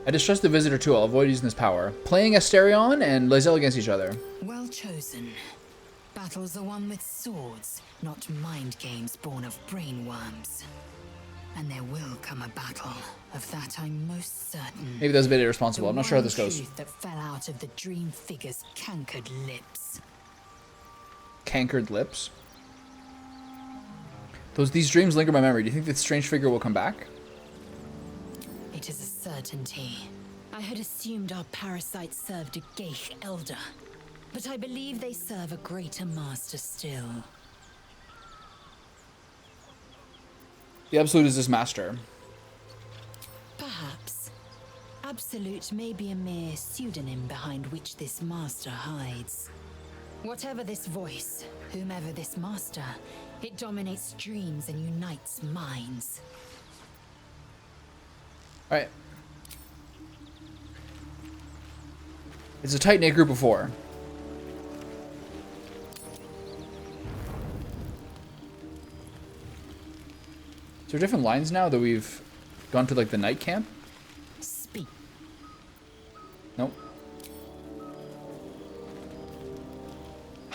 I distrust the visitor too. I'll avoid using this power. Playing Asterion and Lae'zel against each other. Well chosen. Battles are won with swords, not mind games born of brainworms. And there will come a battle. Of that I'm most certain. Maybe that's a bit irresponsible. I'm not sure how this The one goes. truth that fell out of the dream figure's cankered lips. Cankered lips. These dreams linger in my memory. Do you think this strange figure will come back? It is a certainty. I had assumed our parasites served a Geich elder, but I believe they serve a greater master still. The Absolute is this master. Perhaps. Absolute may be a mere pseudonym behind which this master hides. Whatever this voice, whomever this master, it dominates dreams and unites minds. Alright. It's a tight-knit group of 4. Is there different lines now that we've gone to like the night camp? Speak. Nope.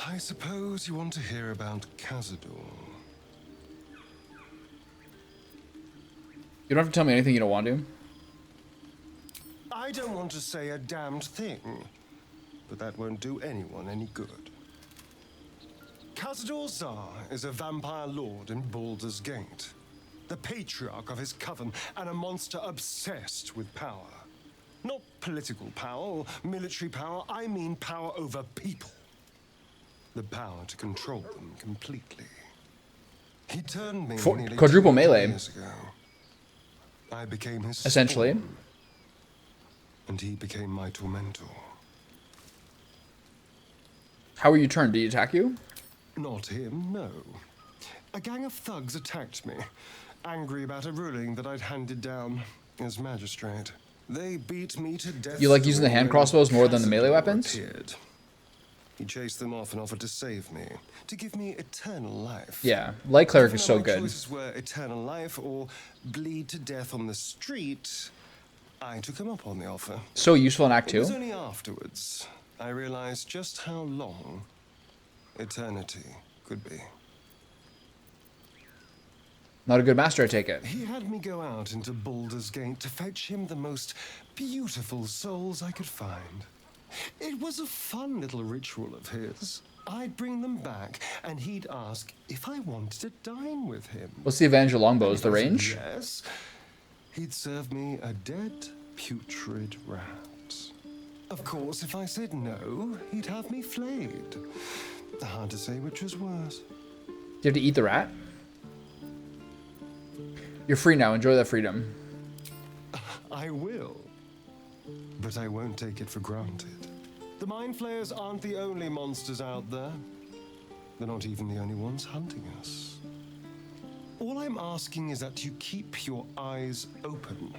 I suppose you want to hear about Cazador. You don't have to tell me anything you don't want to. I don't want to say a damned thing, but that won't do anyone any good. Cazador Zar is a vampire lord in Baldur's Gate, the patriarch of his coven, and a monster obsessed with power. Not political power or military power, I mean power over people. The power to control them completely. He turned me nearly Quadruple 2 melee. years ago. I became his Essentially. spawn, and he became my tormentor. How were you turned? Did he attack you? Not him, no. A gang of thugs attacked me, angry about a ruling that I'd handed down as magistrate. They beat me to death. You like using the hand crossbows more than the melee weapons? Appeared. He chased them off and offered to save me, to give me eternal life. Yeah, Light Cleric Even is though so my good. choices were eternal life or bleed to death on the street, I took him up on the offer. So useful in Act It was 2. only afterwards I realized just how long eternity could be. Not a good master, I take it. He had me go out into Baldur's Gate to fetch him the most beautiful souls I could find. It was a fun little ritual of his. I'd bring them back, and he'd ask if I wanted to dine with him. What's the advantage of longbows? The And if I range? said yes, he'd serve me a dead, putrid rat. Of course, if I said no, he'd have me flayed. Hard to say which was worse. Do you have to eat the rat? You're free now. Enjoy that freedom. I will. But I won't take it for granted. The Mind Flayers aren't the only monsters out there. They're not even the only ones hunting us. All I'm asking is that you keep your eyes open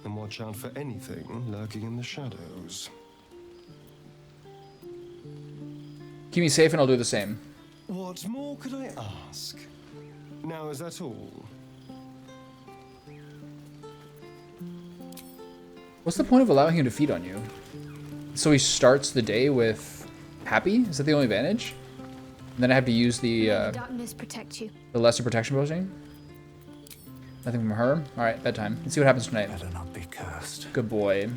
and watch out for anything lurking in the shadows. Keep me safe and I'll do the same. What more could I ask? Now, is that all? What's the point of allowing him to feed on you? So he starts the day with happy? Is that the only advantage? And then I have to use the darkness protect you. the lesser protection potion? Nothing from her? Alright, bedtime. Let's see what happens tonight. Better not be cursed. Good boy.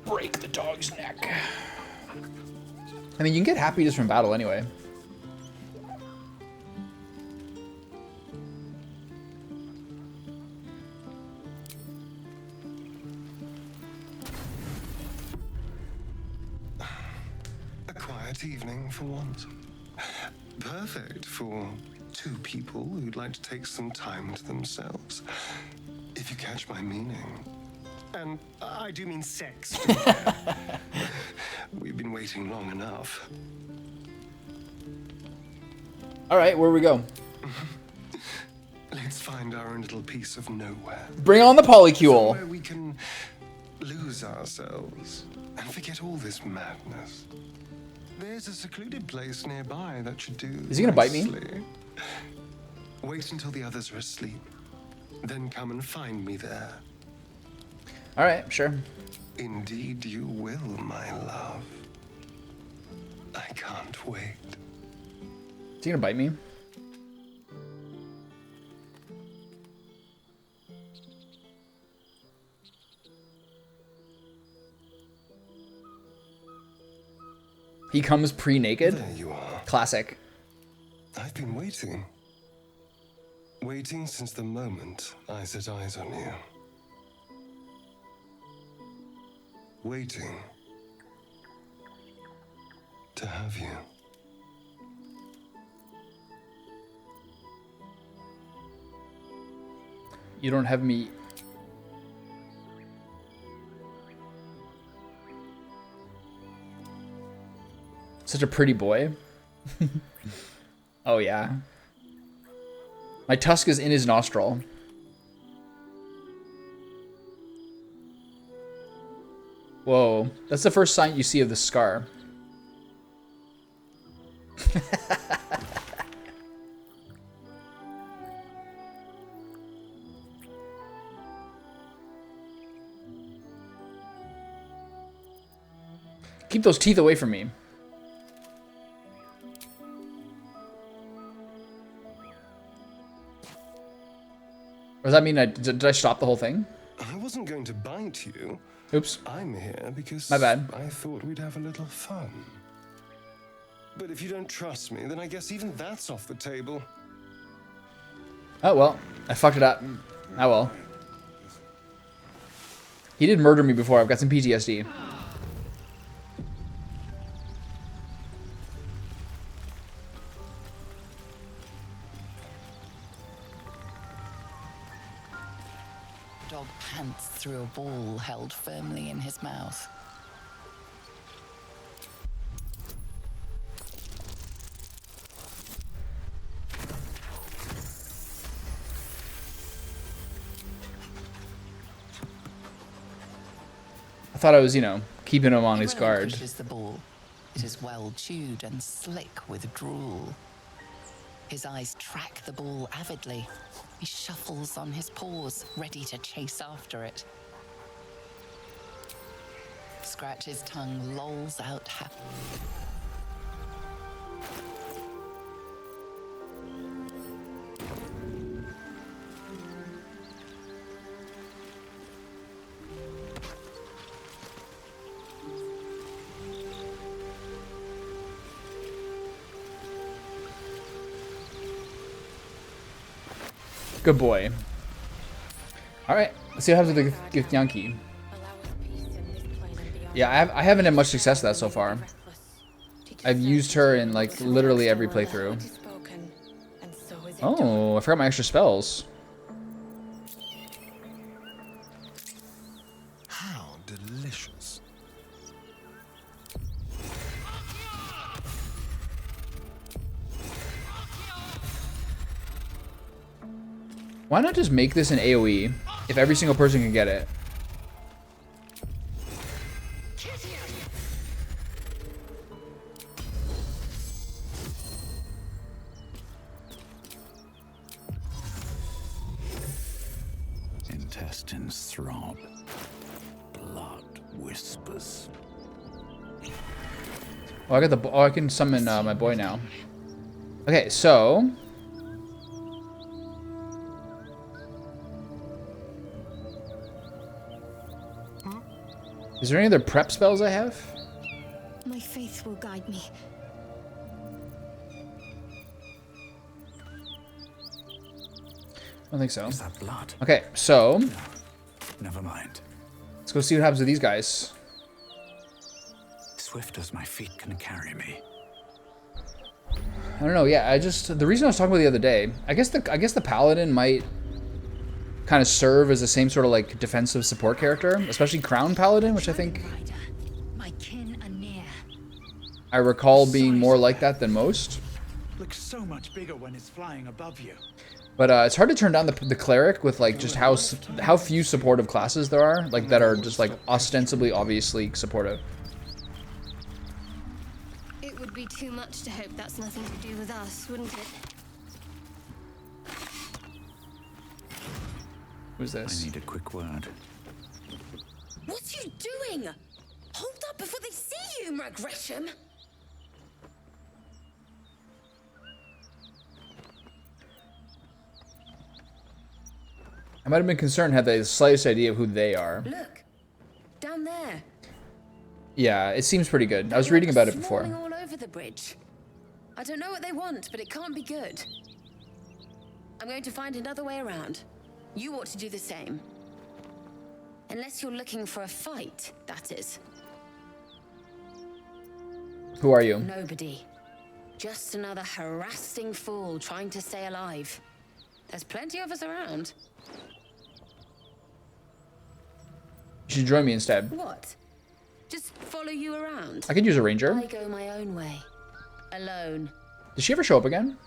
Break the dog's neck. I mean, you can get happy just from battle anyway. A quiet evening for once. Perfect for two people who'd like to take some time to themselves. If you catch my meaning. And I do mean sex. We've been waiting long enough. Alright, where we go? Let's find our own little piece of nowhere. Bring on the polycule. Somewhere we can lose ourselves and forget all this madness. There's a secluded place nearby that should do. Is he gonna bite me? nicely. Wait until the others are asleep. Then come and find me there. Alright, sure. Indeed you will, my love. I can't wait. Is he gonna bite me? He comes pre-naked? There you are. Classic. I've been waiting. Waiting since the moment I set eyes on you. Waiting to have you. You don't have me. Such a pretty boy. Oh yeah. My tusk is in his nostril. Whoa, that's the first sign you see of the scar. Keep those teeth away from me. Or does that mean did I stop the whole thing? I wasn't going to bite you. Oops. I'm here because My bad. I thought we'd have a little fun. But if you don't trust me, then I guess even that's off the table. Oh well, I fucked it up. Oh well. He did murder me before. I've got some PTSD. Dog pants through a ball held firmly in his mouth. I thought I was, you know, keeping him on He his guard. relinquishes the ball, It is well chewed and slick with drool. His eyes track the ball avidly. He shuffles on his paws, ready to chase after it. Scratch's tongue lolls out happily. Good boy. All right, let's see what happens with the Githyanki. Yeah, I haven't had much success with that so far. I've used her in like literally every playthrough. Oh, I forgot my extra spells. How delicious. Why not just make this an AoE if every single person can get it? Intestines throb. Blood whispers. Oh, I got the. Oh, I can summon my boy now. Okay, so. Is there any other prep spells I have? My faith will guide me. I don't think so. Is that blood? Okay, so Never mind. let's go see what happens with these guys. Swift as my feet can carry me. I don't know. Yeah, the reason I was talking about the other day. I guess the paladin might kind of serve as the same sort of like defensive support character, especially Crown Paladin, which I think My kin are near. I recall being more like that than most. Looks so much bigger when it's flying above you. But it's hard to turn down the cleric with like just how few supportive classes there are, like that are just like ostensibly obviously supportive. It would be too much to hope that's nothing to do with us, wouldn't it? Who's I this? need a quick word. What are you doing? Hold up before they see you, Mag Gresham. I might have been concerned had they the slightest idea of who they are. Look, down there. Yeah, it seems pretty good. I was reading about it before. Swarming all over the bridge. I don't know what they want, but it can't be good. I'm going to find another way around. You ought to do the same. Unless you're looking for a fight, that is. Who are you? Nobody. Just another harassing fool trying to stay alive. There's plenty of us around. You should join me instead. What? Just follow you around? I could use a ranger. I go my own way. Alone. Did she ever show up again?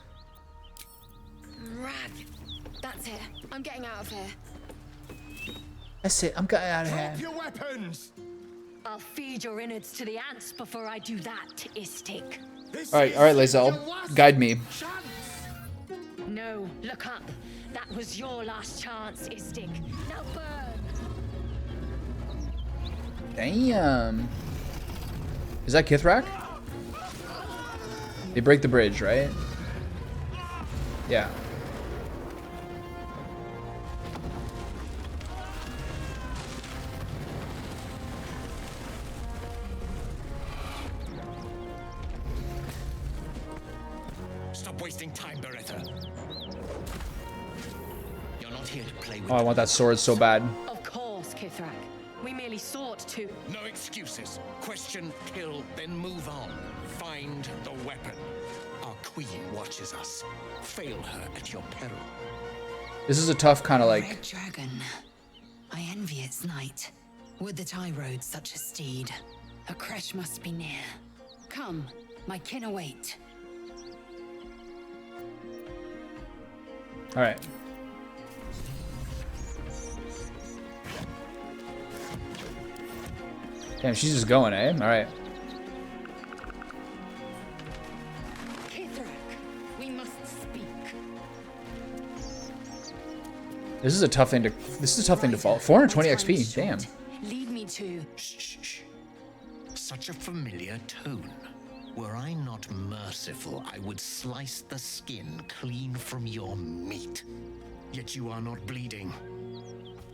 Rag. That's it. I'm getting out of here. That's it. I'm getting out of Drop here. your weapons! I'll feed your innards to the ants before I do that, Istik. All right, Lae'zel, guide me. No, look up. That was your last chance, Istik. Now burn. Damn. Is that Kithrak? They break the bridge, right? Yeah. Stop wasting time, Beretta. You're not here to play with. Oh, I want that sword so bad. Of course, Kithrak. We merely sought to... No excuses. Question, kill, then move on. Find the weapon. Our queen watches us. Fail her at your peril. This is a tough kind of like... Red dragon. I envy its knight. Would that I rode such a steed. A crash must be near. Come, my kin await. All right. Damn, she's just going, eh? All right. This is a tough thing to fall. 420 XP. Damn. Lead me to. Shh. Such a familiar tone. Were I not merciful, I would slice the skin clean from your meat. Yet you are not bleeding.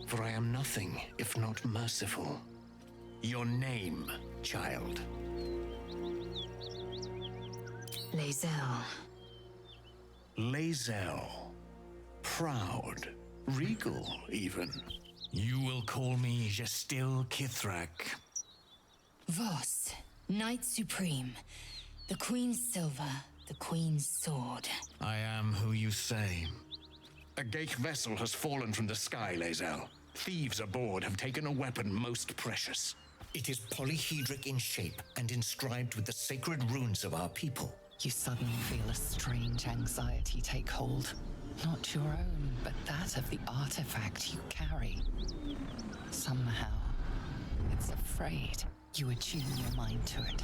For I am nothing if not merciful. Your name, child. Lae'zel. Lae'zel. Proud. Regal, even. You will call me Gestil Kithrak. Voss, Knight Supreme. The Queen's silver, the Queen's sword. I am who you say. A Geich vessel has fallen from the sky, Lae'zel. Thieves aboard have taken a weapon most precious. It is polyhedric in shape and inscribed with the sacred runes of our people. You suddenly feel a strange anxiety take hold. Not your own, but that of the artifact you carry. Somehow, it's afraid. You attune your mind to it.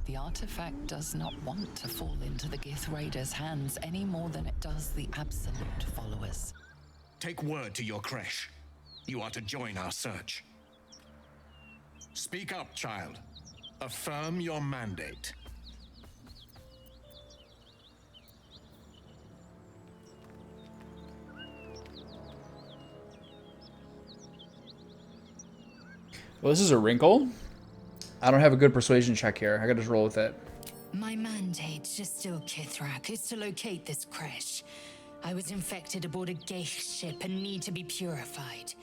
The artifact does not want to fall into the Gith Raiders' hands any more than it does the Absolute followers. Take word to your creche. You are to join our search. Speak up, child. Affirm your mandate. Well, this is a wrinkle. I don't have a good persuasion check here. I gotta just roll with it. My mandate, Gestil Kithrak, is to locate this creche. I was infected aboard a Geich ship and need to be purified.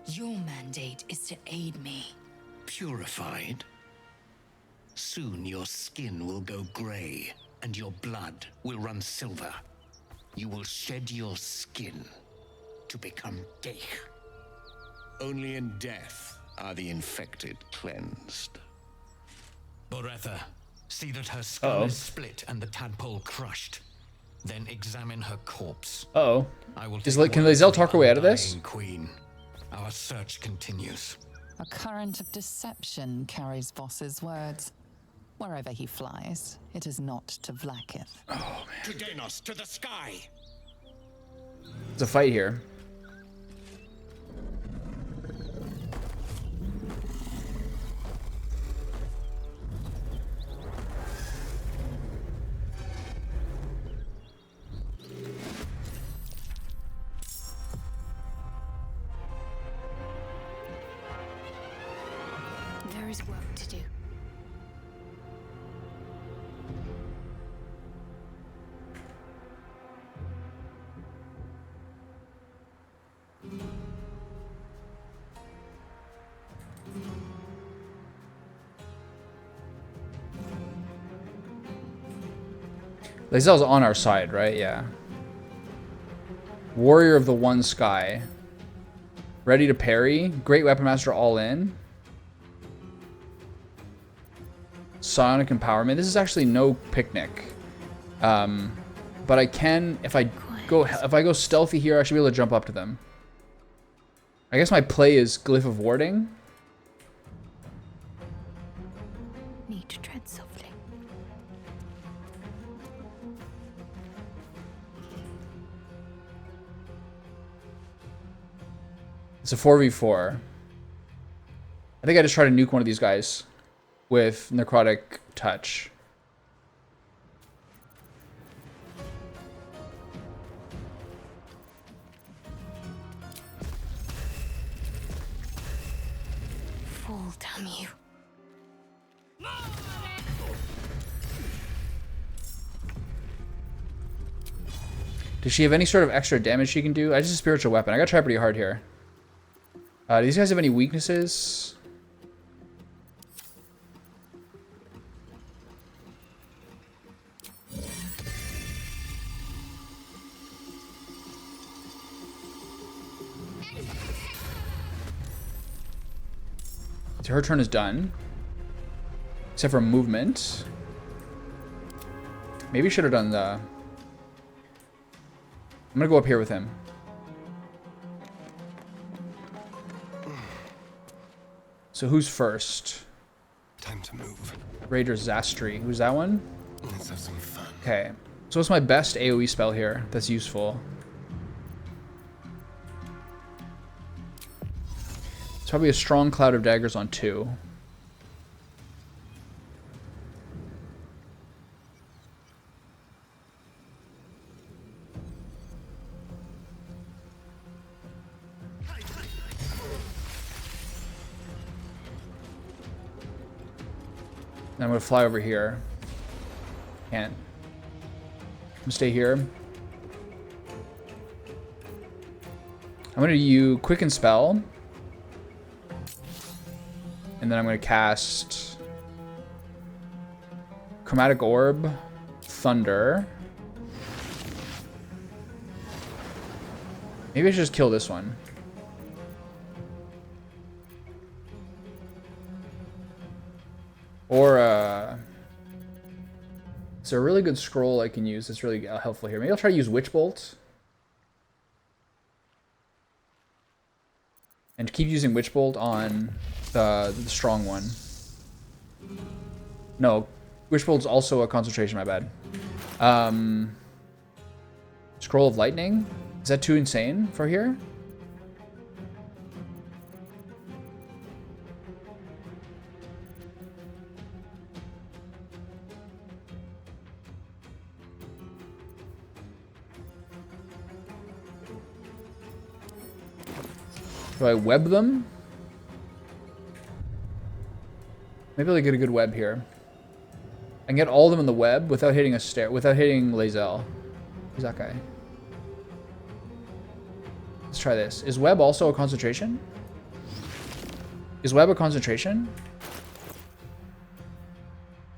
Your mandate is to aid me. Purified? Soon your skin will go gray, and your blood will run silver. You will shed your skin to become Geich. Only in death are the infected cleansed. Boretha, see that her skull is split and the tadpole crushed. Then examine her corpse. Uh-oh. I will Can Lae'zel talk her way out of this? Queen. Our search continues. A current of deception carries Voss's words. Wherever he flies, it is not to Vlaakith. Oh, man. To Danos, to the sky! It's a fight here. There is work to do. Lae'zel's on our side, right? Yeah. Warrior of the One Sky. Ready to parry. Great Weapon Master all in. Sonic Empowerment. This is actually no picnic. But I can, if I go stealthy here, I should be able to jump up to them. I guess my play is Glyph of Warding. Need to tread softly. It's a 4v4. I think I just try to nuke one of these guys with Necrotic Touch. Fall, damn you. Does she have any sort of extra damage she can do? I just a spiritual weapon. I gotta try pretty hard here. Do these guys have any weaknesses? So her turn is done. Except for movement. Maybe should have done the... I'm gonna go up here with him. So who's first? Time to move. Raider Zastri. Who's that one? Let's have some fun. Okay. So what's my best AoE spell here that's useful? probably a strong cloud of daggers on 2. I'm gonna fly over here. Can't. I'm gonna stay here. I'm gonna use Quicken Spell. And then I'm gonna cast Chromatic Orb, Thunder. Maybe I should just kill this one. Or, is there a really good scroll I can use that's really helpful here? Maybe I'll try to use Witch Bolt. And keep using Witch Bolt on the strong one. No, Witch Bolt's also a concentration, my bad. Scroll of Lightning? Is that too insane for here? Do I web them? Maybe I'll get a good web here. I can get all of them in the web without hitting a stair, without hitting Lae'zel. Who's that guy? Let's try this. Is web also a concentration? Is web a concentration?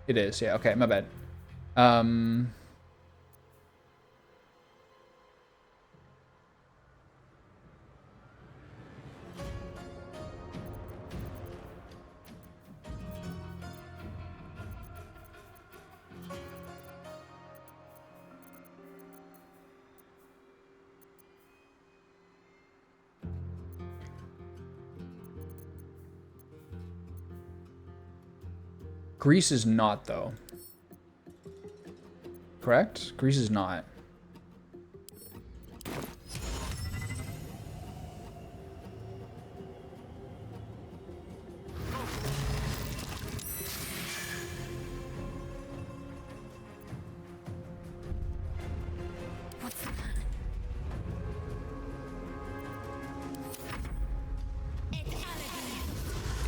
It is, yeah, okay, my bad. Grease is not, though. Correct? Grease is not.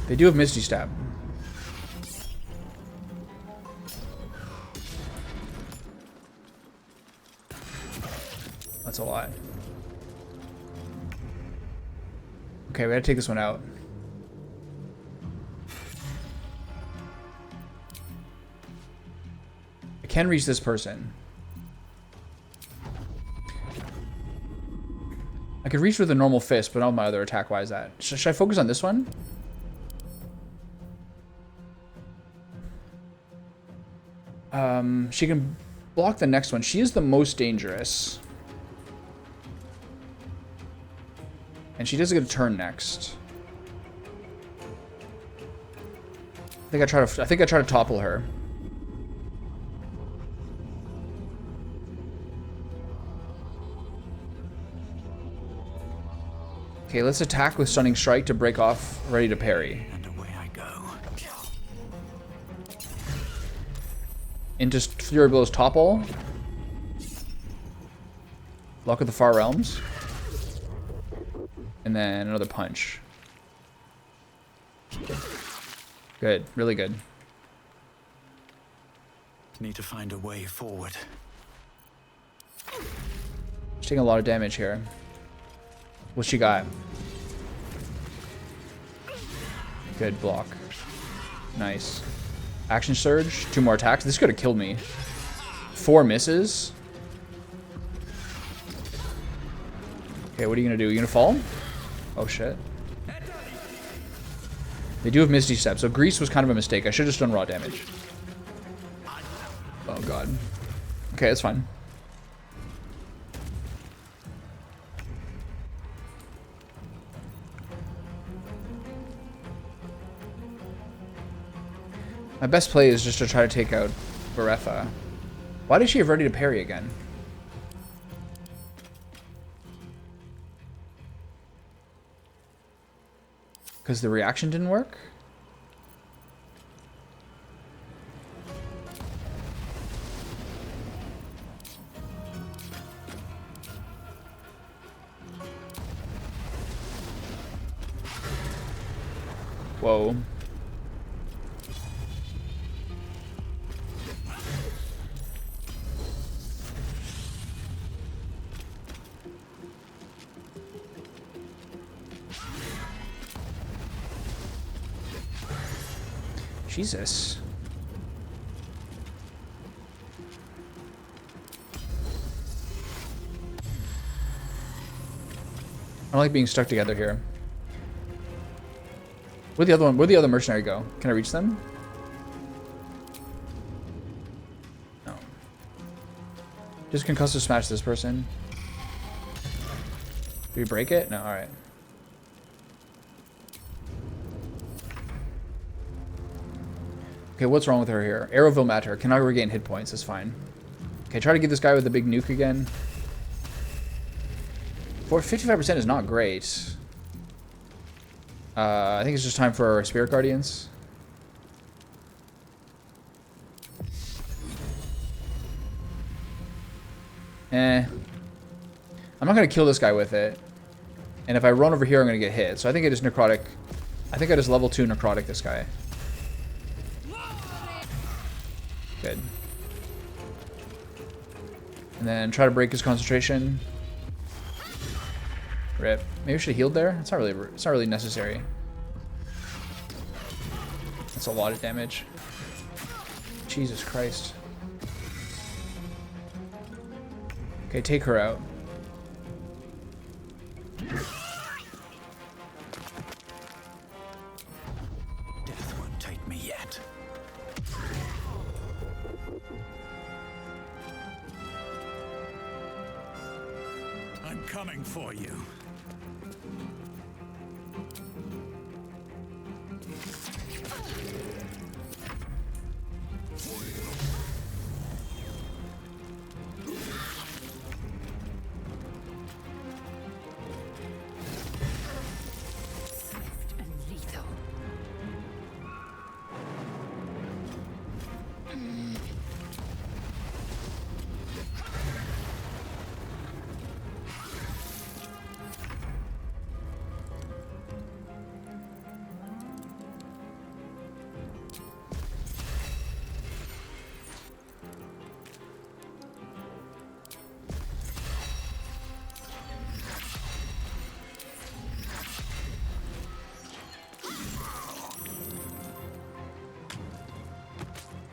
They do have Misty Stab. That's a lot. Okay, we gotta take this one out. I can reach this person. I could reach with a normal fist, but not my other attack. Why is that? Should I focus on this one? She can block the next one. She is the most dangerous. And she does get a turn next. I think I try to topple her. Okay, let's attack with Stunning Strike to break off, ready to parry. And away I go. Into Fury Blow's topple. Luck of the Far Realms. And then another punch. Good, really good. Need to find a way forward. She's taking a lot of damage here. What she got? Good block. Nice. Action Surge. 2 more attacks. This could have killed me. 4 misses. Okay, what are you gonna do? You gonna fall? Oh shit. They do have Misty Step, so Grease was kind of a mistake. I should have just done raw damage. Oh god. Okay, that's fine. My best play is just to try to take out Varetha. Why does she have ready to parry again? Because the reaction didn't work? Whoa. Jesus. I don't like being stuck together here. Where'd the other one? Where'd the other mercenary go? Can I reach them? No. Just concussive smash this person. Do we break it? No, alright. Okay, what's wrong with her here? Arrow will matter. Cannot regain hit points. That's fine. Okay, try to get this guy with the big nuke again. For 55% is not great. I think it's just time for Spirit Guardians. I'm not going to kill this guy with it. And if I run over here, I'm going to get hit. So I think I just necrotic. I think I just level 2 necrotic this guy. Good. And then try to break his concentration. Rip. Maybe I should have healed there. It's not really necessary. That's a lot of damage. Jesus Christ. Okay, take her out. Death won't take me yet. I'm coming for you.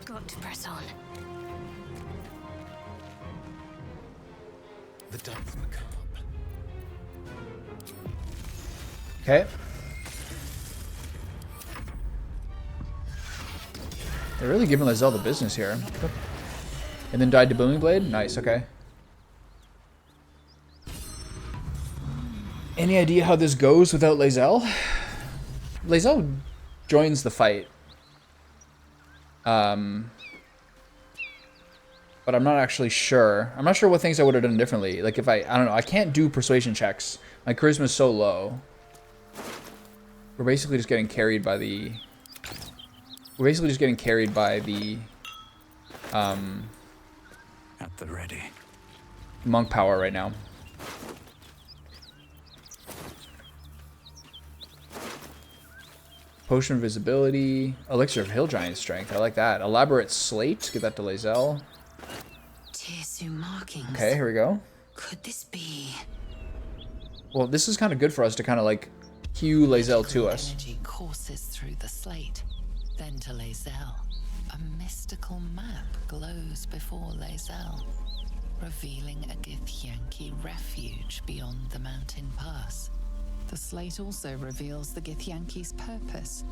Got to press on. The Dance Macabre. Okay. They're really giving Lizelle the business here. And then died to Booming Blade? Nice, okay. Any idea how this goes without Lizelle? Lizelle joins the fight. But I'm not actually sure. I'm not sure what things I would have done differently. Like if I don't know, I can't do persuasion checks. My charisma is so low. We're basically just getting carried by the... At the ready. monk power right now. Potion of Visibility. Elixir of Hill Giant Strength. I like that. Elaborate Slate. Give that to Lizelle. Tiesu markings. Okay, here we go. Could this be? Well, this is kind of good for us to kind of like cue Lizelle to us. Energy courses through the slate, then to Lizelle. A mystical map glows before Lizelle, revealing a Githyanki refuge beyond the mountain pass. The slate also reveals the Githyanki's purpose.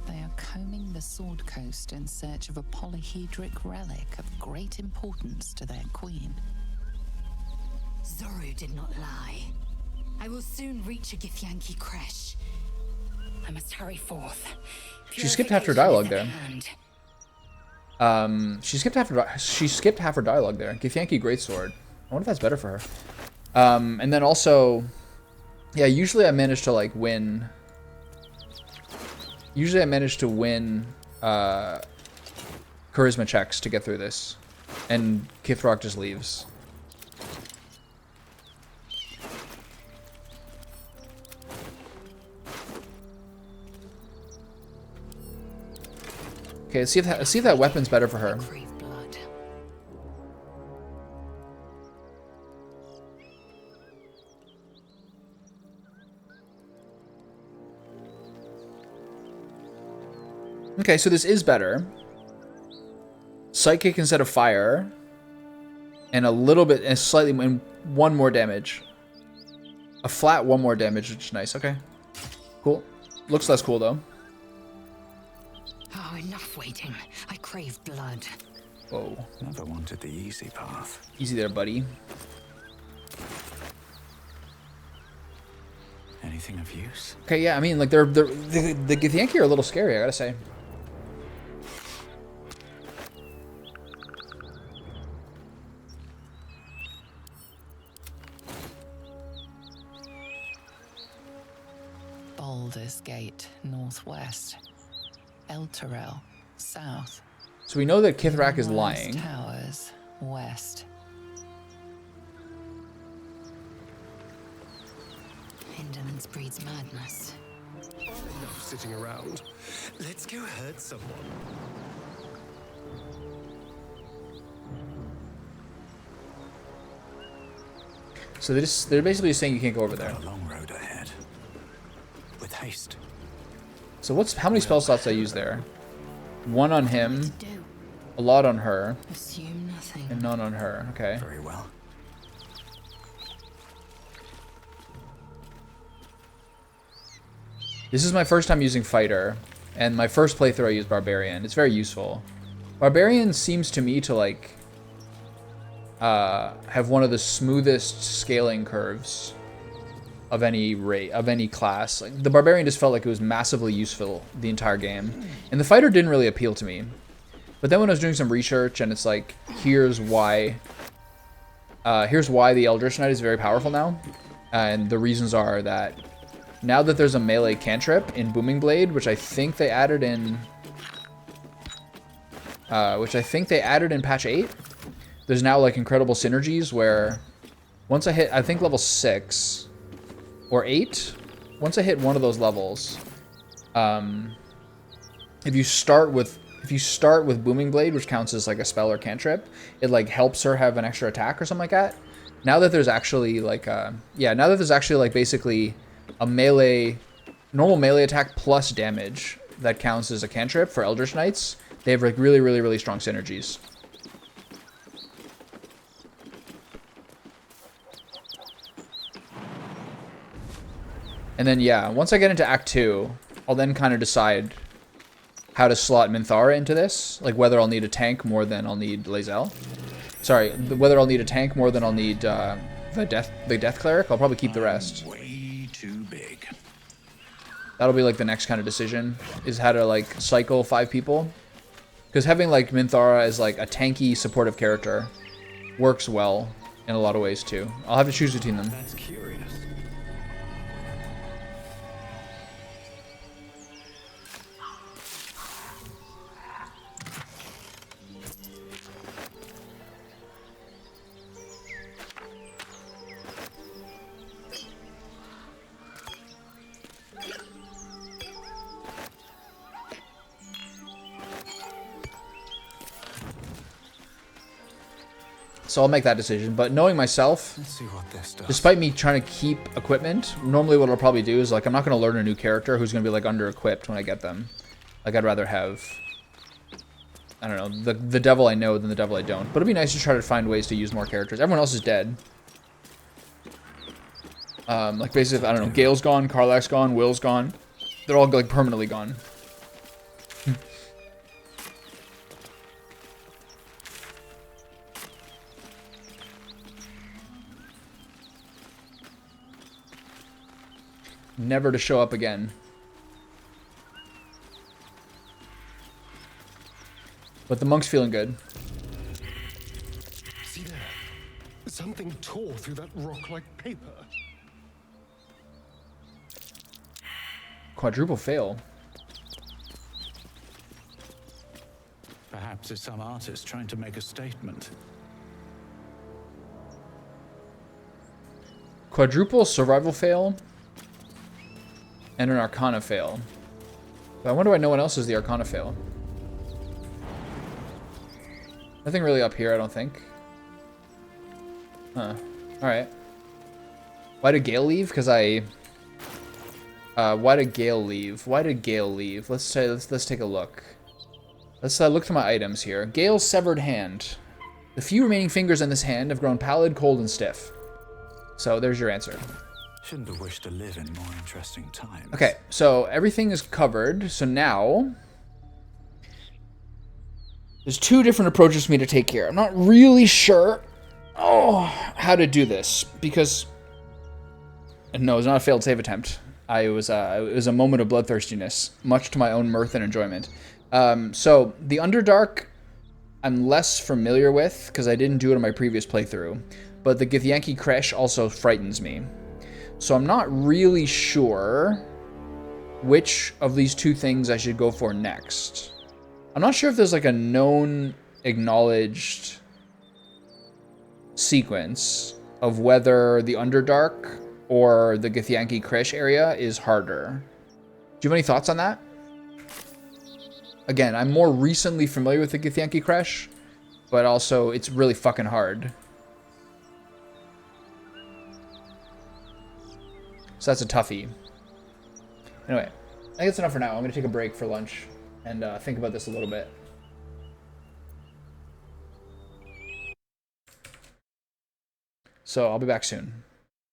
They are combing the Sword Coast in search of a polyhedric relic of great importance to their queen. Zoru did not lie. I will soon reach a Githyanki creche. I must hurry forth. She skipped half her dialogue there. She skipped half her dialogue there. Githyanki Greatsword. I wonder if that's better for her. And then also, yeah, usually I manage to like win Usually I manage to win charisma checks to get through this. And Kithrock just leaves. Okay, let's see if that weapon's better for her. Okay, so this is better. Psychic instead of fire. And a little bit, and slightly, and 1 more damage. A flat 1 more damage, which is nice. Okay. Cool. Looks less cool, though. Oh, enough waiting. I crave blood. Whoa. Never wanted the easy path. Easy there, buddy. Anything of use? Okay, yeah, I mean, like, the Githyanki are a little scary, I gotta say. Bhaaldur Gate, northwest. Elturel, south. So we know that Kithrak is lying. Towers, west. Indolence breeds madness. Enough sitting around. Let's go hurt someone. So they're basically saying you can't go over there. A long road ahead. With haste. So how many spell slots I use there? 1 on him, a lot on her, Assume nothing. and none on her. Okay. Very well. This is my first time using fighter, and my first playthrough I used barbarian. It's very useful. Barbarian seems to me to like have one of the smoothest scaling curves of any class. Like, the barbarian just felt like it was massively useful the entire game, and the fighter didn't really appeal to me. But then when I was doing some research, and it's like, here's why the Eldritch Knight is very powerful now, and the reasons are that now that there's a melee cantrip in Booming Blade, which I think they added in patch 8, there's now like incredible synergies where once I hit, I think level 6 or 8, once I hit one of those levels, if you start with Booming Blade, which counts as like a spell or cantrip, it like helps her have an extra attack or something like that. Now that there's actually like basically a normal melee attack plus damage that counts as a cantrip for Eldritch Knights, they have like really strong synergies. And then, yeah, once I get into Act 2, I'll then kind of decide how to slot Minthara into this. Like, whether I'll need a tank more than I'll need Lae'zel. Sorry, whether I'll need a tank more than I'll need the Death Cleric. I'll probably keep the rest. Way too big. That'll be, like, the next kind of decision, is how to, like, cycle 5 people. Because having, like, Minthara as, like, a tanky, supportive character works well in a lot of ways, too. I'll have to choose between them. That's curious. So I'll make that decision. But knowing myself, Let's see what this does. despite me trying to keep equipment, normally what I'll probably do is, like, I'm not going to learn a new character who's going to be, like, under-equipped when I get them. Like, I'd rather have, I don't know, the devil I know than the devil I don't. But it'd be nice to try to find ways to use more characters. Everyone else is dead. Like, basically, I don't know, Gale's gone, Karlach's gone, Will's gone. They're all, like, permanently gone. Never to show up again. But the monk's feeling good. See there? Something tore through that rock like paper. Quadruple fail. Perhaps it's some artist trying to make a statement. Quadruple survival fail and an arcana fail. But I wonder why no one else is the arcana fail. Nothing really up here, I don't think. Huh. Alright. Why did Gale leave? Because I... why did Gale leave? Why did Gale leave? Let's take a look. Let's look through my items here. Gale's severed hand. The few remaining fingers in this hand have grown pallid, cold, and stiff. So there's your answer. Shouldn't have wished to live in more interesting times. Okay, so everything is covered. So now... there's two different approaches for me to take here. I'm not really sure how to do this. Because... no, it's not a failed save attempt. It was a moment of bloodthirstiness, much to my own mirth and enjoyment. So the Underdark, I'm less familiar with because I didn't do it in my previous playthrough, but the Githyanki Kresh also frightens me. So I'm not really sure which of these two things I should go for next. I'm not sure if there's like a known, acknowledged sequence of whether the Underdark or the Githyanki Kresh area is harder. Do you have any thoughts on that? Again, I'm more recently familiar with the Githyanki Kresh, but also it's really fucking hard. So that's a toughie. Anyway, I think that's enough for now. I'm going to take a break for lunch and think about this a little bit. So I'll be back soon.